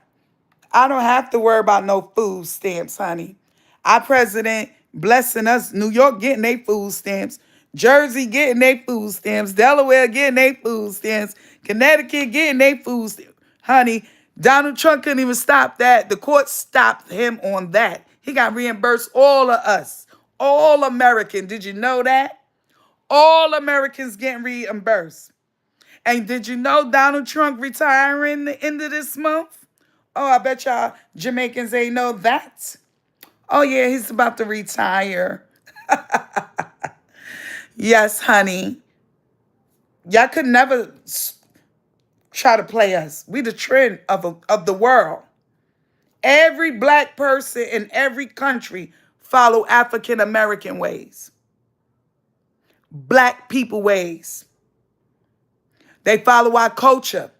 Speaker 2: I don't have to worry about no food stamps, honey. Our president blessing us. New York getting their food stamps. Jersey getting their food stamps. Delaware getting their food stamps. Connecticut getting their food stamps. Honey, Donald Trump couldn't even stop that. The court stopped him on that. He got reimbursed, all of us. All American. Did you know that? All Americans getting reimbursed. And did you know Donald Trump retiring the end of this month? Oh, I bet y'all Jamaicans ain't know that. Oh, yeah, he's about to retire. Yes, honey. Y'all could never try to play us. We the trend of the world. Every black person in every country follow African American ways. Black people ways. They follow our culture.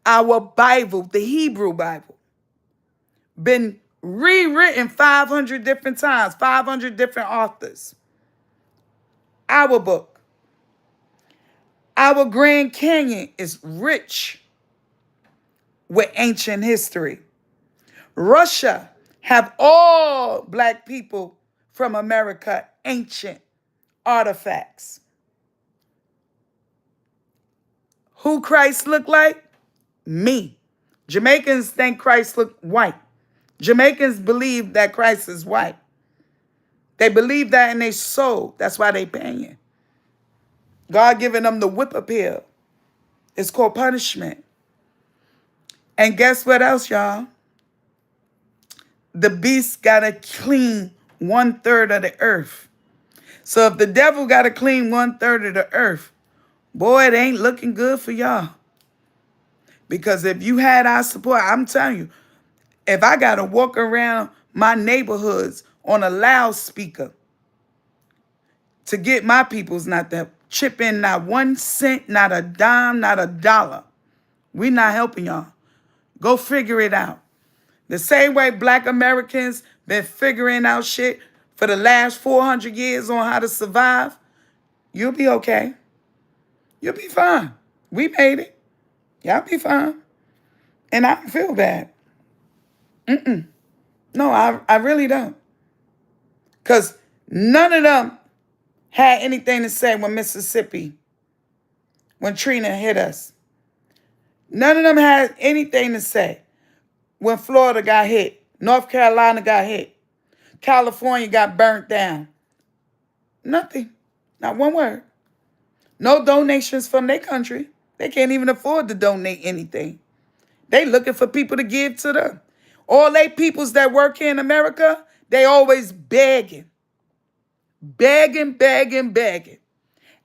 Speaker 2: Our Bible, the Hebrew Bible, been rewritten 500 different times, 500 different authors. Our book. Our Grand Canyon is rich with ancient history. Russia have all black people from America ancient artifacts. Who Christ looked like? Me. Jamaicans think Christ looked white. Jamaicans believe that Christ is white. They believe that in their soul. That's why they paying. God giving them the whip appeal. It's called punishment. And guess what else, y'all? The beast got to clean 1/3 of the earth. So if the devil got to clean 1/3 of the earth, boy, it ain't looking good for y'all. Because if you had our support, I'm telling you, if I got to walk around my neighborhoods on a loudspeaker to get my peoples not to chip in not 1 cent, not a dime, not a dollar, we not helping y'all. Go figure it out. The same way black Americans been figuring out shit for the last 400 years on how to survive, you'll be okay. You'll be fine. We made it. Y'all be fine. And I don't feel bad. No, I really don't. Because none of them had anything to say when Mississippi, when Trina hit us. None of them had anything to say when Florida got hit. North Carolina got hit. California got burnt down. Nothing. Not one word. No donations from their country. They can't even afford to donate anything. They looking for people to give to them. All they peoples that work here in America, they always begging. Begging, begging, begging.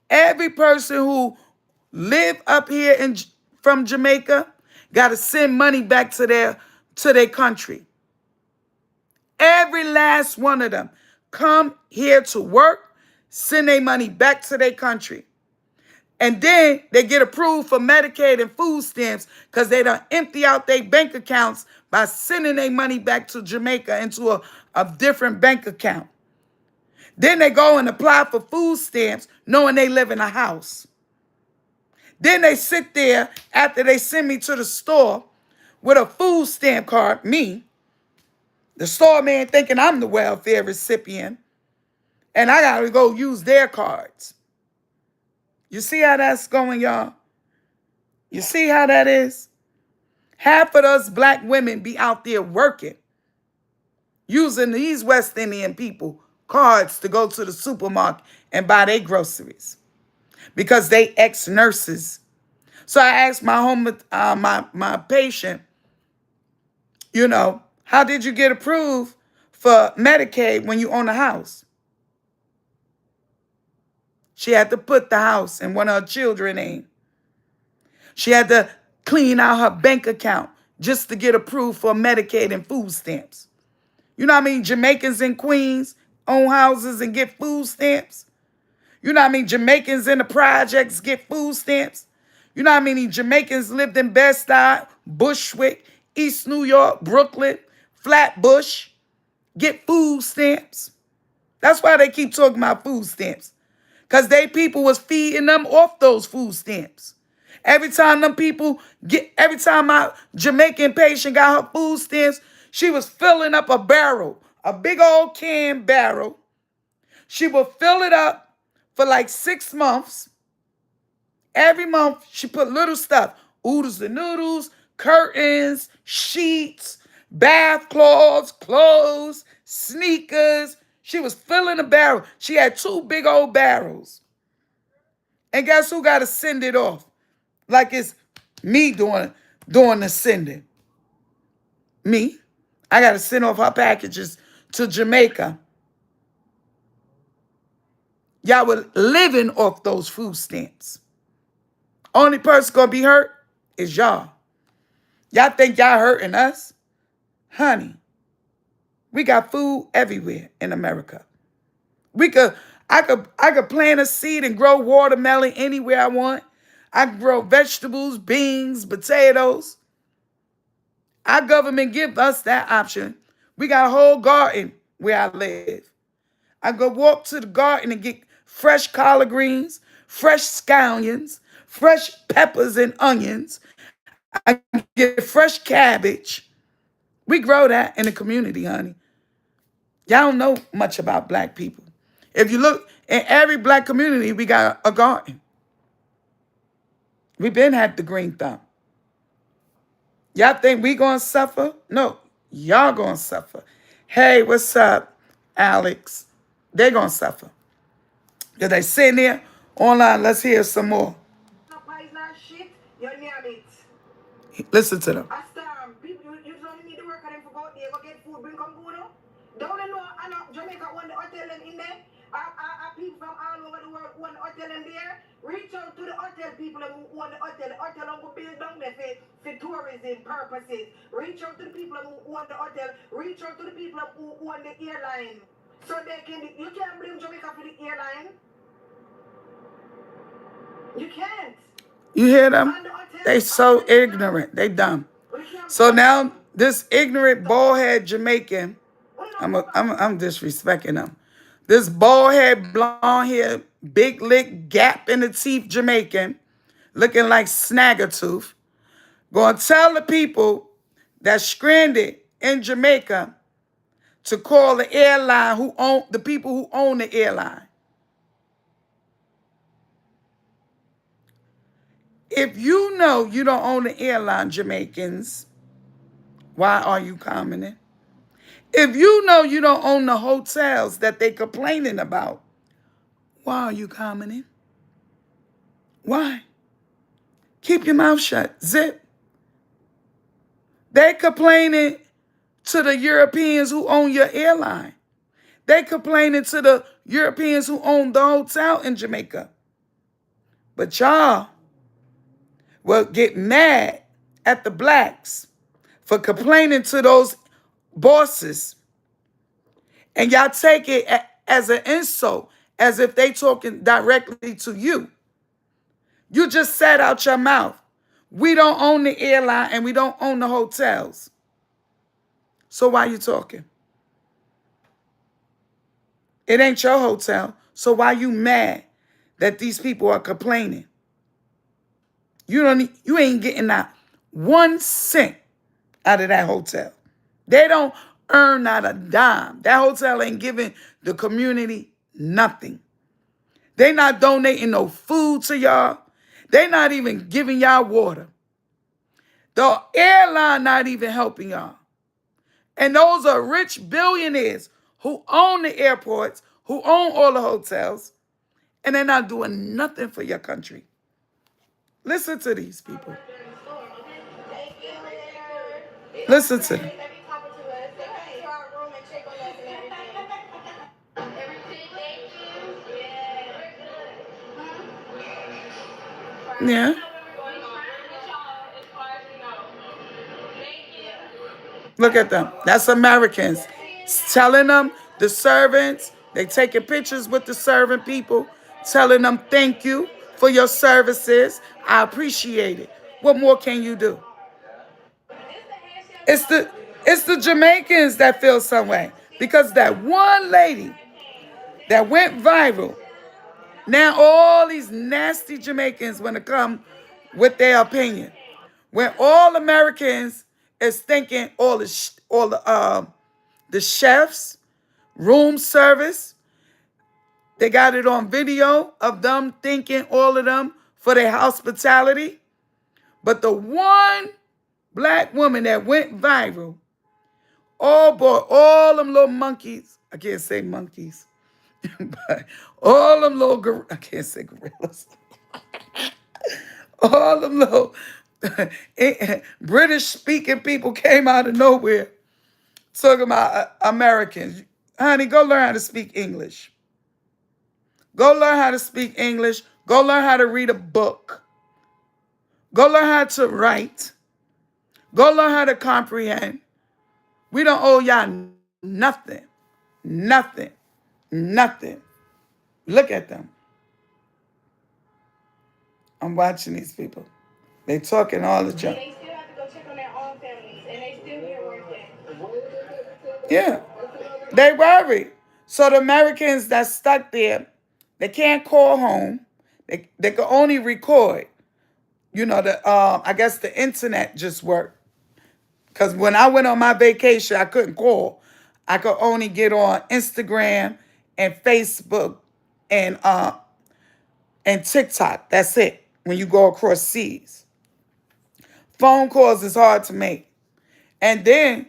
Speaker 2: Every person who live up here from Jamaica got to send money back to their country. Every last one of them come here to work, send their money back to their country. And then they get approved for Medicaid and food stamps because they done empty out their bank accounts by sending their money back to Jamaica into a different bank account. Then they go and apply for food stamps knowing they live in a house. Then they sit there after they send me to the store with a food stamp card, me, the store man thinking I'm the welfare recipient, and I got to go use their cards. You see how that's going, y'all? You see how that is? Half of us black women be out there working, using these West Indian people cards to go to the supermarket and buy their groceries because they ex-nurses. So I asked my patient, how did you get approved for Medicaid when you own a house? She had to put the house in one of her children's name. She had to clean out her bank account just to get approved for Medicaid and food stamps. You know what I mean? Jamaicans in Queens own houses and get food stamps. You know what I mean? Jamaicans in the projects get food stamps. You know how many Jamaicans lived in Bed-Stuy, Bushwick, East New York, Brooklyn, Flatbush, get food stamps? That's why they keep talking about food stamps. Because they people was feeding them off those food stamps. Every time my Jamaican patient got her food stamps, she was filling up a barrel, a big old can barrel. She would fill it up for like 6 months. Every month, she put little stuff. Oodles and noodles, curtains, sheets, bath clothes, sneakers. She was filling a barrel. She had 2 big old barrels. And guess who got to send it off? Like it's me doing the sending. Me. I got to send off her packages to Jamaica. Y'all were living off those food stamps. Only person gonna be hurt is y'all. Y'all think y'all hurting us? Honey, we got food everywhere in America. I could plant a seed and grow watermelon anywhere I want. I can grow vegetables, beans, potatoes. Our government give us that option. We got a whole garden where I live. I go walk to the garden and get fresh collard greens, fresh scallions, fresh peppers and onions. I get fresh cabbage. We grow that in the community, honey. Y'all don't know much about black people. If you look in every black community, we got a garden. We been had the green thumb. Y'all think we gonna suffer? No, y'all gonna suffer. Hey, what's up, Alex? They gonna suffer. Because they sitting there online. Let's hear some more. Listen to them.
Speaker 4: People, you don't need to work on them for go there, go get food, bring come good. Don't they know Jamaica want the hotel them in there? People from all over the world want the hotel them there. Reach out to the hotel people who want the hotel. The hotel will build down there for tourism purposes. Reach out to the people who want the hotel. Reach out to the people who want the airline. So they can, you can't blame Jamaica for the airline. You can't.
Speaker 2: You hear them? They so ignorant. They dumb. So now this ignorant bald-head Jamaican, I'm disrespecting them. This bald-head, blonde-hair, big lick, gap in the teeth Jamaican, looking like Snaggletooth, gonna tell the people that's stranded in Jamaica to call the airline the people who own the airline. If you know you don't own the airline, Jamaicans, why are you commenting? If you know you don't own the hotels that they complaining about, why are you commenting? Why? Keep your mouth shut. Zip. They complaining to the Europeans who own your airline. They complaining to the Europeans who own the hotel in Jamaica. But y'all will get mad at the blacks for complaining to those bosses. And y'all take it as an insult, as if they talking directly to you. You just said out your mouth, we don't own the airline and we don't own the hotels. So why you talking? It ain't your hotel. So why you mad that these people are complaining? You ain't getting not 1 cent out of that hotel. They don't earn not a dime. That hotel ain't giving the community nothing. They not donating no food to y'all. They not even giving y'all water. The airline not even helping y'all. And those are rich billionaires who own the airports, who own all the hotels, and they're not doing nothing for your country. Listen to these people. Listen to them. Yeah. Look at them. That's Americans. Telling them, the servants, they taking pictures with the servant people, telling them thank you for your services. I appreciate it. What more can you do? It's the Jamaicans that feel some way. Because that one lady that went viral, now all these nasty Jamaicans want to come with their opinion. When all Americans is thinking all the chefs, room service, they got it on video of them thanking all of them for their hospitality. But the one black woman that went viral, oh boy, all them little monkeys, I can't say monkeys, but all them little, I can't say gorillas, all them little British speaking people came out of nowhere talking about Americans. Honey, go learn how to speak English. Go learn how to speak English. Go learn how to read a book. Go learn how to write. Go learn how to comprehend. We don't owe y'all nothing. Nothing. Nothing. Look at them. I'm watching these people. They talking all the junk.
Speaker 4: They still have to go check on their own families, and they still here working.
Speaker 2: Yeah. They worry. So the Americans that stuck there, they can't call home. They can only record. You know, I guess the internet just worked. Because when I went on my vacation, I couldn't call. I could only get on Instagram and Facebook and TikTok. That's it. When you go across seas. Phone calls is hard to make. And then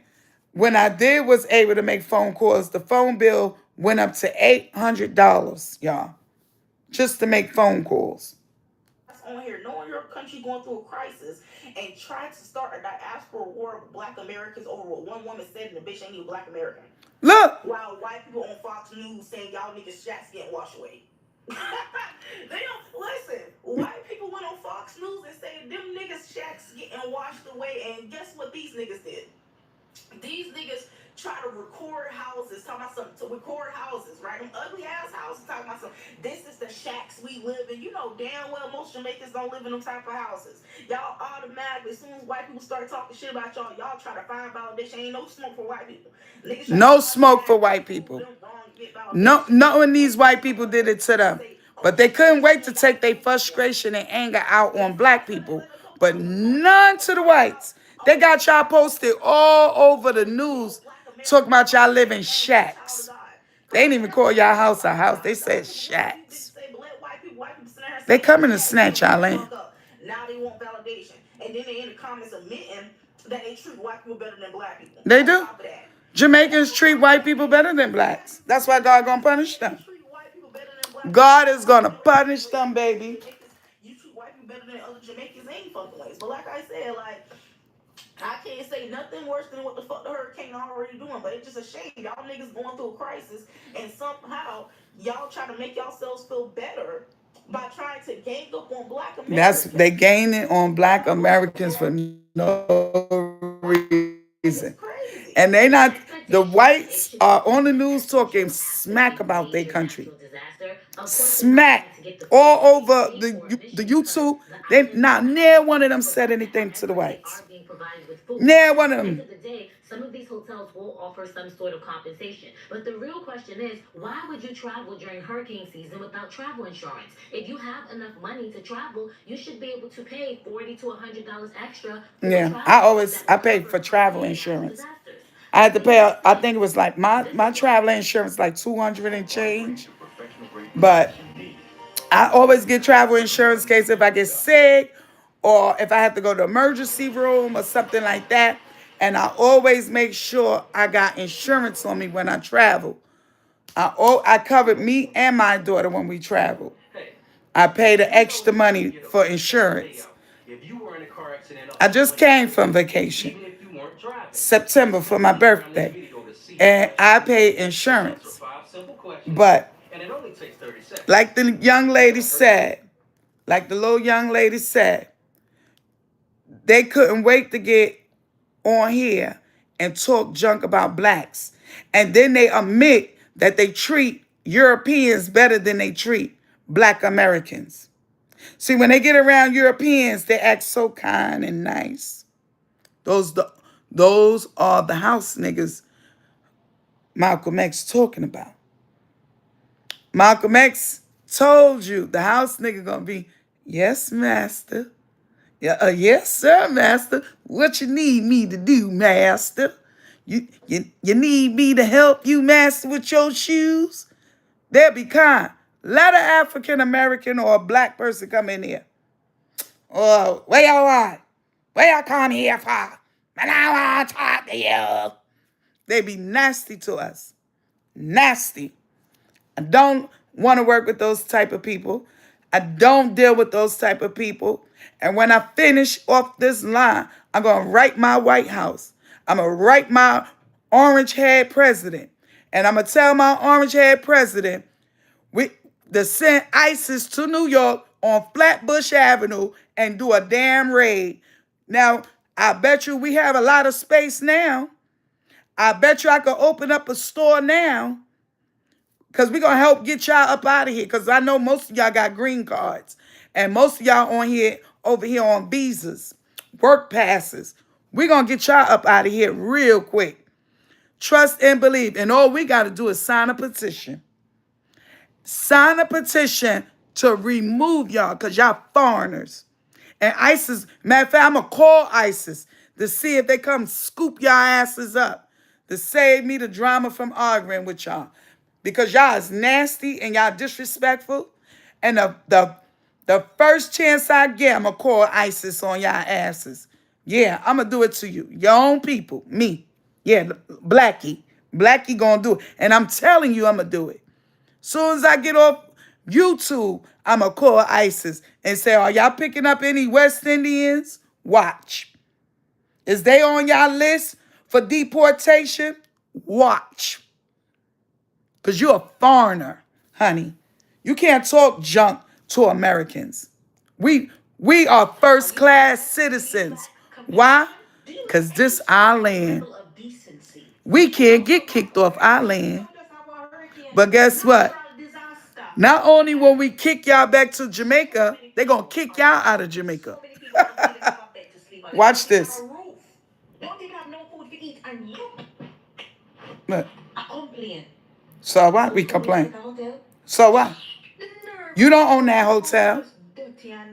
Speaker 2: when I was able to make phone calls, the phone bill went up to $800, y'all, just to make phone calls.
Speaker 4: On here, knowing your country going through a crisis and trying to start a diaspora war with black Americans over what one woman said and the bitch ain't even black American.
Speaker 2: Look.
Speaker 4: While white people on Fox News saying y'all niggas shacks getting washed away. They don't listen. White people went on Fox News and said them niggas shacks getting washed away, and guess what these niggas did? These niggas try to record houses, talking about something to record houses, right? Them ugly ass houses, talking about something. This is the shacks we live in. You know damn well most Jamaicans don't live in them type of houses. Y'all automatically, as soon as white people start talking shit about y'all try to find validation. Ain't no smoke for white people.
Speaker 2: No smoke for white people. No, knowing these white people did it to them. But they couldn't wait to take their frustration and anger out on black people. But none to the whites. They got y'all posted all over the news talking about y'all live in shacks. They didn't even call y'all house a house. They said shacks. They coming to snatch y'all land.
Speaker 4: Now they want validation. And then they in the comments admitting that they treat white people better than black people.
Speaker 2: They do. Jamaicans treat white people better than blacks. That's why God gonna punish them. God is gonna punish them, baby.
Speaker 4: You treat white people better than other Jamaicans ain't fucking ways. But like I said, like, I can't say nothing worse than what the fuck the hurricane already doing, but it's just a shame. Y'all niggas going through a crisis, and somehow y'all try to make yourselves feel better by trying to gang up on black Americans.
Speaker 2: They gaining on black Americans for no reason. And they not, the whites are on the news talking smack about their country. Smack all over the YouTube. They not near one of them said anything to the whites. Near one of them.
Speaker 5: Some of these hotels will offer some sort of compensation. But the real question is, why would you travel during hurricane season without travel insurance? If you have enough money to travel, you should be able to pay $40 to $100 extra.
Speaker 2: Yeah, I paid for travel insurance. I had to pay, I think it was like, my travel insurance like $200 and change. But I always get travel insurance in case if I get sick or if I have to go to emergency room or something like that. And I always make sure I got insurance on me when I travel. I covered me and my daughter when we traveled. I paid the extra money for insurance. I just came from vacation, September for my birthday, and I paid insurance. But like the young lady said, like the little young lady said, they couldn't wait to get on here and talk junk about blacks. And then they admit that they treat Europeans better than they treat black Americans. See, when they get around Europeans, they act so kind and nice. Those are the house niggas Malcolm X talking about. Malcolm X told you the house nigga gonna be, yes, master. Yeah, yes, sir, master. What you need me to do, master? You need me to help you, master, with your shoes? They'll be kind. Let an African American or a black person come in here. Oh, where y'all at? Where y'all come here for? And I want to talk to you. They be nasty to us. Nasty. I don't want to work with those type of people. I don't deal with those type of people. And when I finish off this line, I'm going to write my White House. I'm going to write my orange-haired president. And I'm going to tell my orange-haired president to send ISIS to New York on Flatbush Avenue and do a damn raid. Now, I bet you we have a lot of space now. I bet you I could open up a store now. Because we're going to help get y'all up out of here. Because I know most of y'all got green cards. And most of y'all over here on visas, work passes. We're going to get y'all up out of here real quick. Trust and believe. And all we got to do is sign a petition. Sign a petition to remove y'all because y'all foreigners. And ISIS, matter of fact, I'm going to call ISIS to see if they come scoop y'all asses up to save me the drama from arguing with y'all. Because y'all is nasty and y'all disrespectful. And the first chance I get, I'm going to call ISIS on y'all asses. Yeah, I'm going to do it to you. Your own people. Me. Yeah, Blackie. Blackie going to do it. And I'm telling you I'm going to do it. Soon as I get off YouTube, I'm going to call ISIS and say, are y'all picking up any West Indians? Watch. Is they on y'all list for deportation? Watch. Because you're a foreigner, honey. You can't talk junk to Americans. We are first-class citizens. Why? Because this our land. We can't get kicked off our land. But guess what? Not only will we kick y'all back to Jamaica, they're going to kick y'all out of Jamaica. Watch this. Look. So what? We complain. So what? You don't own that hotel.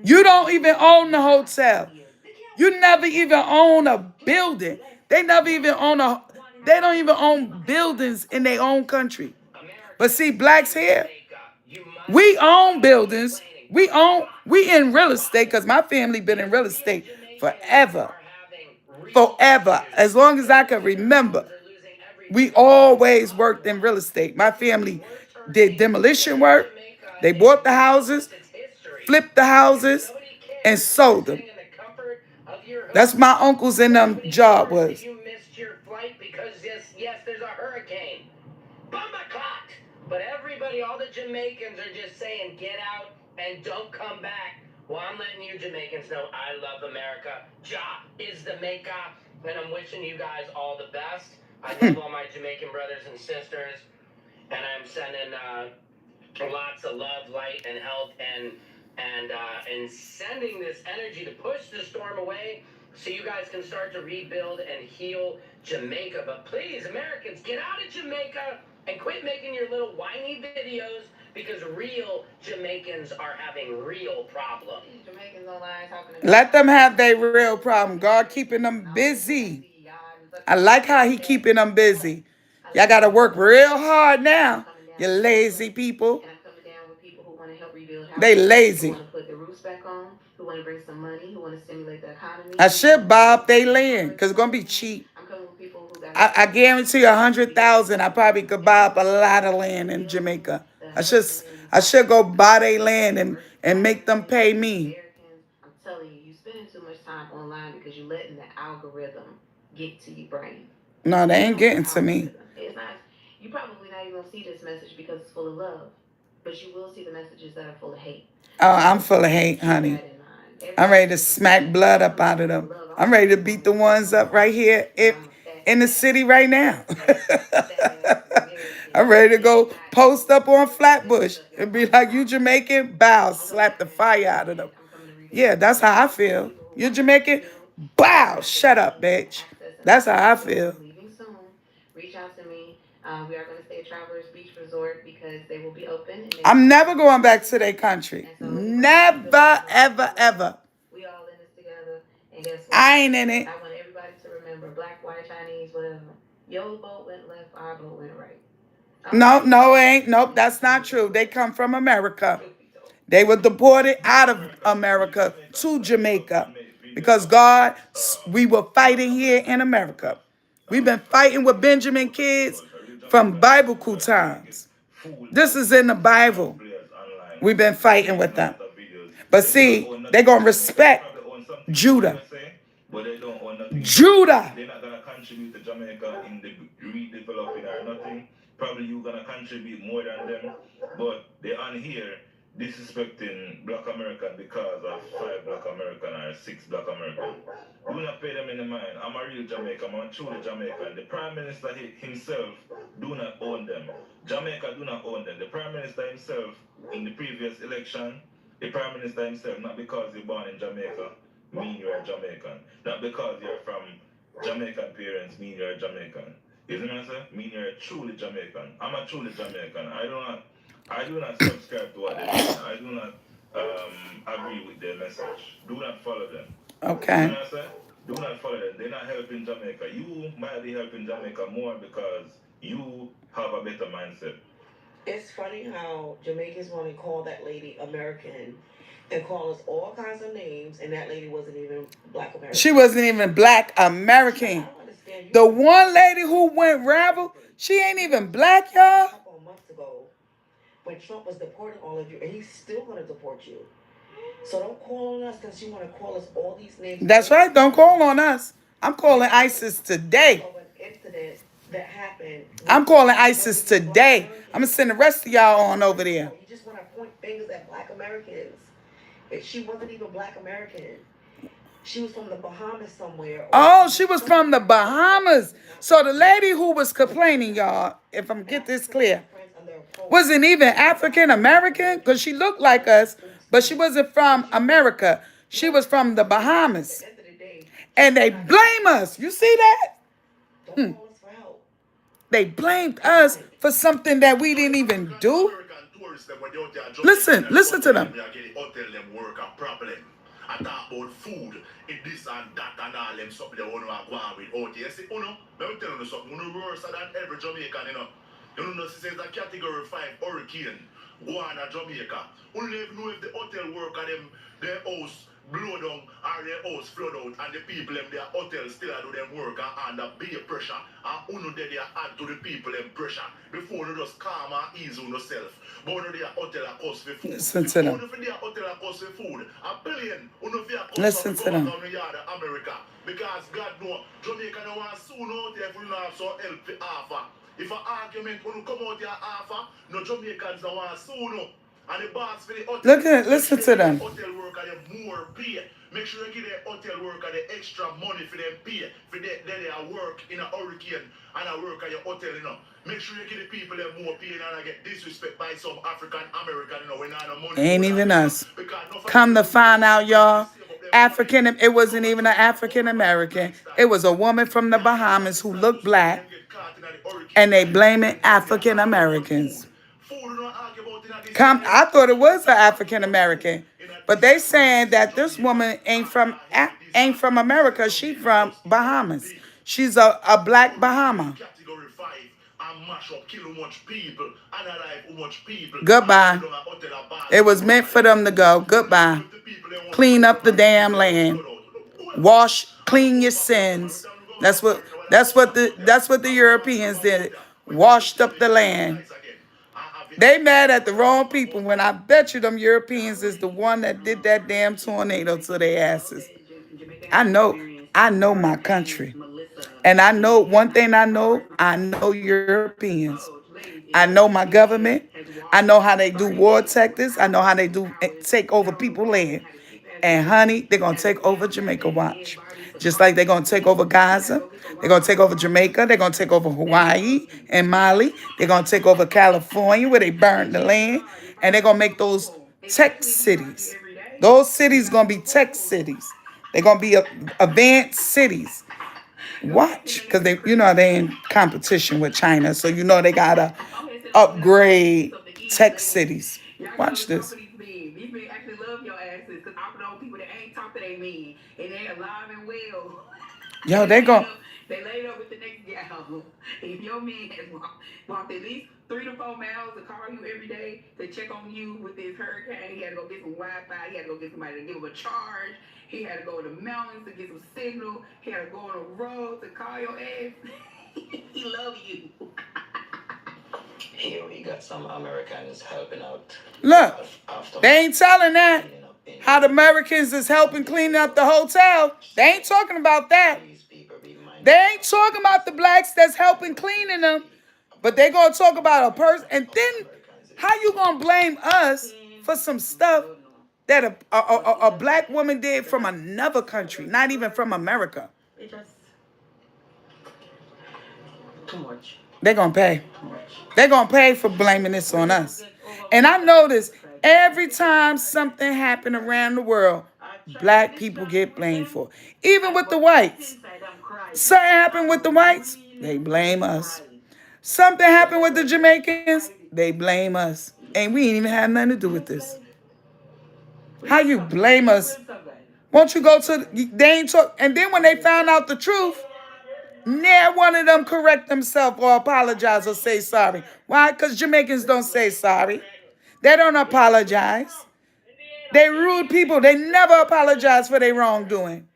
Speaker 2: You don't even own the hotel. You never even own a building. They don't even own buildings in their own country. But see, blacks here, we own buildings. We in real estate because my family been in real estate forever. Forever. As long as I can remember. We always worked in real estate. My family did demolition work. They bought the houses, flipped the houses, and sold them. That's my uncle's and them job was.
Speaker 3: You missed your flight because yes, there's a hurricane. Bumbaclot! But everybody, all the Jamaicans are just saying, get out and don't come back. Well, I'm letting you Jamaicans know I love America. Ja is the Jamaica, and I'm wishing you guys all the best. I love all my Jamaican brothers and sisters, and I'm sending lots of love, light, and health, and sending this energy to push the storm away so you guys can start to rebuild and heal Jamaica. But please, Americans, get out of Jamaica and quit making your little whiny videos because real Jamaicans are having real problems.
Speaker 1: Jamaicans online talking about.
Speaker 2: Let them have their real problem. God keeping them busy. I like how he keeping them busy. Y'all got to work real hard now, you lazy people. They lazy.
Speaker 5: Who want to put the roofs back on, who want to bring some money, who want to stimulate the economy.
Speaker 2: I should buy up they land because it's going to be cheap.
Speaker 5: I'm coming with people who got
Speaker 2: I guarantee you 100,000. I probably could buy up a lot of land in Jamaica. I should go buy their land and make them pay me.
Speaker 5: Americans, I'm telling you, you spending too much time online because you're letting the algorithm get to your brain.
Speaker 2: No, they ain't getting to me.
Speaker 5: It's not. You probably not even gonna see this message because it's full of love, but you will see the messages that are full of hate.
Speaker 2: Oh, I'm full of hate, honey. I'm ready to smack blood up out of them. I'm ready to beat the ones up right here in the city right now. I'm ready to go post up on Flatbush and be like, you Jamaican? Bow, slap the fire out of them. Yeah, that's how I feel. You Jamaican? Bow, shut up, bitch. That's how I feel.
Speaker 5: Leaving soon. Reach out to me. We are going to stay at Travelers Beach Resort because they will be open.
Speaker 2: I'm never going back to their country. Never, ever, ever.
Speaker 5: We all in this together. And guess what?
Speaker 2: I ain't in it.
Speaker 5: I want everybody to remember, black, white, Chinese, whatever. Your boat went left, our boat went right.
Speaker 2: No, it ain't. Nope, that's not true. They come from America. They were deported out of America to Jamaica because God, we were fighting here in America. We've been fighting with Benjamin kids from biblical times. This is in the Bible. We've been fighting with them. But see, they're going to respect Judah. Judah.
Speaker 6: They're not going to contribute to Jamaica in the redeveloping or nothing. Probably you're going to contribute more than them. But they're on here disrespecting black American because of 5 black American or 6 black American. Do not pay them in the mind. I'm a real Jamaican. I'm a truly Jamaican. The Prime Minister himself do not own them. Jamaica do not own them. The Prime Minister himself in the previous election, the Prime Minister himself, not because you're born in Jamaica, mean you're a Jamaican. Not because you're from Jamaican parents, mean you're a Jamaican. You see what I'm saying? Mean you're a truly Jamaican. I'm a truly Jamaican. I do not subscribe to what they do. I do not agree with their message. Do not follow them.
Speaker 2: Okay.
Speaker 6: You know what I'm saying? Do not follow them. They're not helping Jamaica. You might be helping Jamaica more because you have a better mindset.
Speaker 7: It's funny how Jamaicans want to call that lady American and call us all kinds of names, and that lady wasn't even black American.
Speaker 2: She wasn't even black American. The one lady who went rabble, she ain't even black, y'all.
Speaker 7: A couple of months ago, when Trump was deporting all of you, and he's still going to deport you. So don't call on us because you want to call us all these names.
Speaker 2: That's right. Don't call on us. I'm calling ISIS today.
Speaker 7: Of an incident that happened.
Speaker 2: I'm calling ISIS today. I'm going to send the rest of y'all on over there.
Speaker 7: You just want to point fingers at black Americans. She wasn't even black American. She was from the Bahamas somewhere.
Speaker 2: Oh, she was from the Bahamas. So the lady who was complaining, y'all, if I'm get this clear, wasn't even African American because she looked like us, but she wasn't from America. She was from the Bahamas. And they blame us. You see that? They blamed us for something that we didn't even do. Listen to them.
Speaker 8: I talk about food, in this and that and all them something they want to go on with out here. See, let me tell you something, worse than every Jamaican, You know, this is a category 5 hurricane go on to Jamaica. You don't even know if the hotel worker, their house blow down or their house flood out and the people in their hotel still do them work and under beer pressure. And uno they add to the people in pressure before you just calm and ease on yourself. But uno their hotel cost for food.
Speaker 2: Listen to them.
Speaker 8: Uno for their hotel cost for food. $1 billion. Uno for their cost
Speaker 2: Listen to them.
Speaker 8: America. Because God know Jamaica no want soon out there if you not so help for offer. If an argument when you come out here offer, no Jamaicans don't want soon. And the boss for the hotel,
Speaker 2: listen to them.
Speaker 8: Hotel worker them more pay. Make sure you give the hotel worker the extra money for them pay. For they work in a hurricane and I work at your hotel, Make sure you give the people them more pay and I get disrespect by some African American, when I no money.
Speaker 2: Ain't even us. Come to find out, y'all. It wasn't even an African American. It was a woman from the Bahamas who looked black. And they blaming African Americans. I thought it was an African American, but they saying that this woman ain't from America. She from Bahamas. She's a black Bahama.
Speaker 8: Category 5 and mash up, kill how much people, analyze how much people.
Speaker 2: Goodbye. It was meant for them to go. Goodbye. Clean up the damn land. Wash, clean your sins. That's what the Europeans did. Washed up the land. They mad at the wrong people when I bet you them Europeans is the one that did that damn tornado to their asses. I know my country. And I know one thing I know Europeans. I know my government. I know how they do war tactics. I know how they do take over people's land. And honey, they're going to take over Jamaica, watch. Just like they're going to take over Gaza. They're going to take over Jamaica. They're going to take over Hawaii and Mali. They're going to take over California where they burned the land. And they're going to make those tech cities. Those cities going to be tech cities. They're going to be advanced cities. Watch, because they in competition with China. So they got to upgrade tech cities. Watch this.
Speaker 4: These men actually love your asses because I know people that ain't talk to their men and they alive and well.
Speaker 2: Yo, they
Speaker 4: laid up with the next gal. If your man has walked at least 3 to 4 miles to call you every day to check on you with this hurricane, he had to go get some Wi-Fi. He had to go get somebody to give him a charge. He had to go to the mountains to get some signal. He had to go on a road to call your ass. He love you.
Speaker 3: Here we got some Americans helping out.
Speaker 2: Look, they ain't telling that. How the Americans is helping clean up the hotel. They ain't talking about that. They ain't talking about the blacks that's helping cleaning them. But they gonna talk about a person. And then how you gonna blame us for some stuff that a black woman did from another country, not even from America?
Speaker 4: It's just too much.
Speaker 2: They're gonna pay. They're gonna pay for blaming this on us. And I notice every time something happen around the world, black people get blamed for. Even with the whites. Something happened with the whites, they blame us. Something happened with the Jamaicans, they blame us. And we ain't even had nothing to do with this. How you blame us? Won't you go to, they ain't talk, and then when they found out the truth, never one of them correct themselves or apologize or say sorry. Why? Because Jamaicans don't say sorry. They don't apologize. They rude people. They never apologize for their wrongdoing.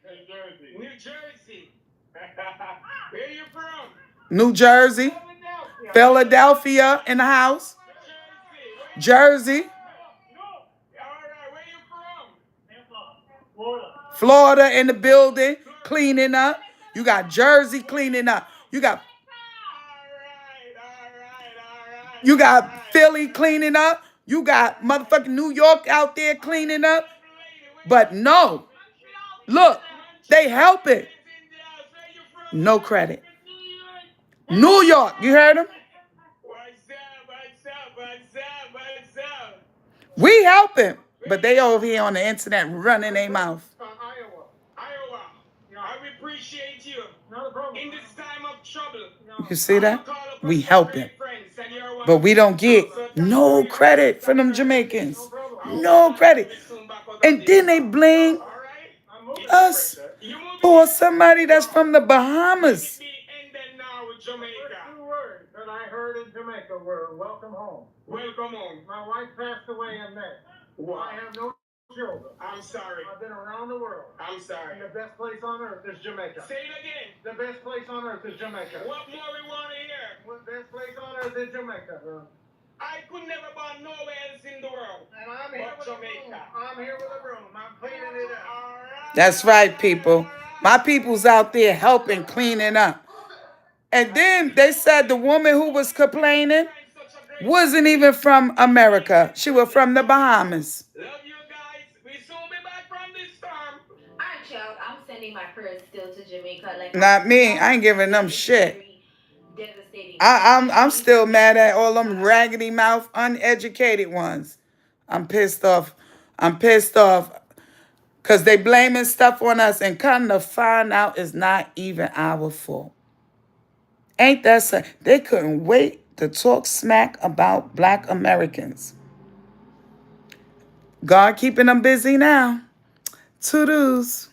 Speaker 9: New Jersey. Where you from?
Speaker 2: New Jersey. Philadelphia in the house. Jersey. Florida in the building, cleaning up. You got Jersey cleaning up. You got Philly cleaning up. You got motherfucking New York out there cleaning up. But no. Look, they help it. No credit. New York, you heard them? We help him. But they over here on the internet running their mouth.
Speaker 9: Iowa. I appreciate you. In this time of trouble.
Speaker 2: You see that? We help him. But we don't get no credit for them Jamaicans. No credit. And then they blame us for somebody that's from the Bahamas.
Speaker 9: That I heard in Jamaica were welcome home. Welcome home. My wife passed away in May. Wow. I have no children. I'm sorry. I've been around the world. I'm sorry. And the best place on earth is Jamaica. Say it again. The best place on earth is Jamaica. What more we want to hear? What best place on earth is Jamaica? I could never buy nowhere else in the world. And I'm here with Jamaica. I'm here with a broom. I'm cleaning it up. All right.
Speaker 2: That's right, people. My people's out there helping cleaning up. And then they said the woman who was complaining wasn't even from America. She was from the Bahamas.
Speaker 9: Love you guys. We soon be back from this storm.
Speaker 1: Alright, y'all. I'm sending my prayers still to Jamaica.
Speaker 2: Not me. I ain't giving them shit.
Speaker 1: Devastating.
Speaker 2: I'm still mad at all them raggedy mouth, uneducated ones. I'm pissed off. Because they blaming stuff on us and come to find out it's not even our fault. Ain't that so? They couldn't wait to talk smack about black Americans. God keeping them busy now. Toodles.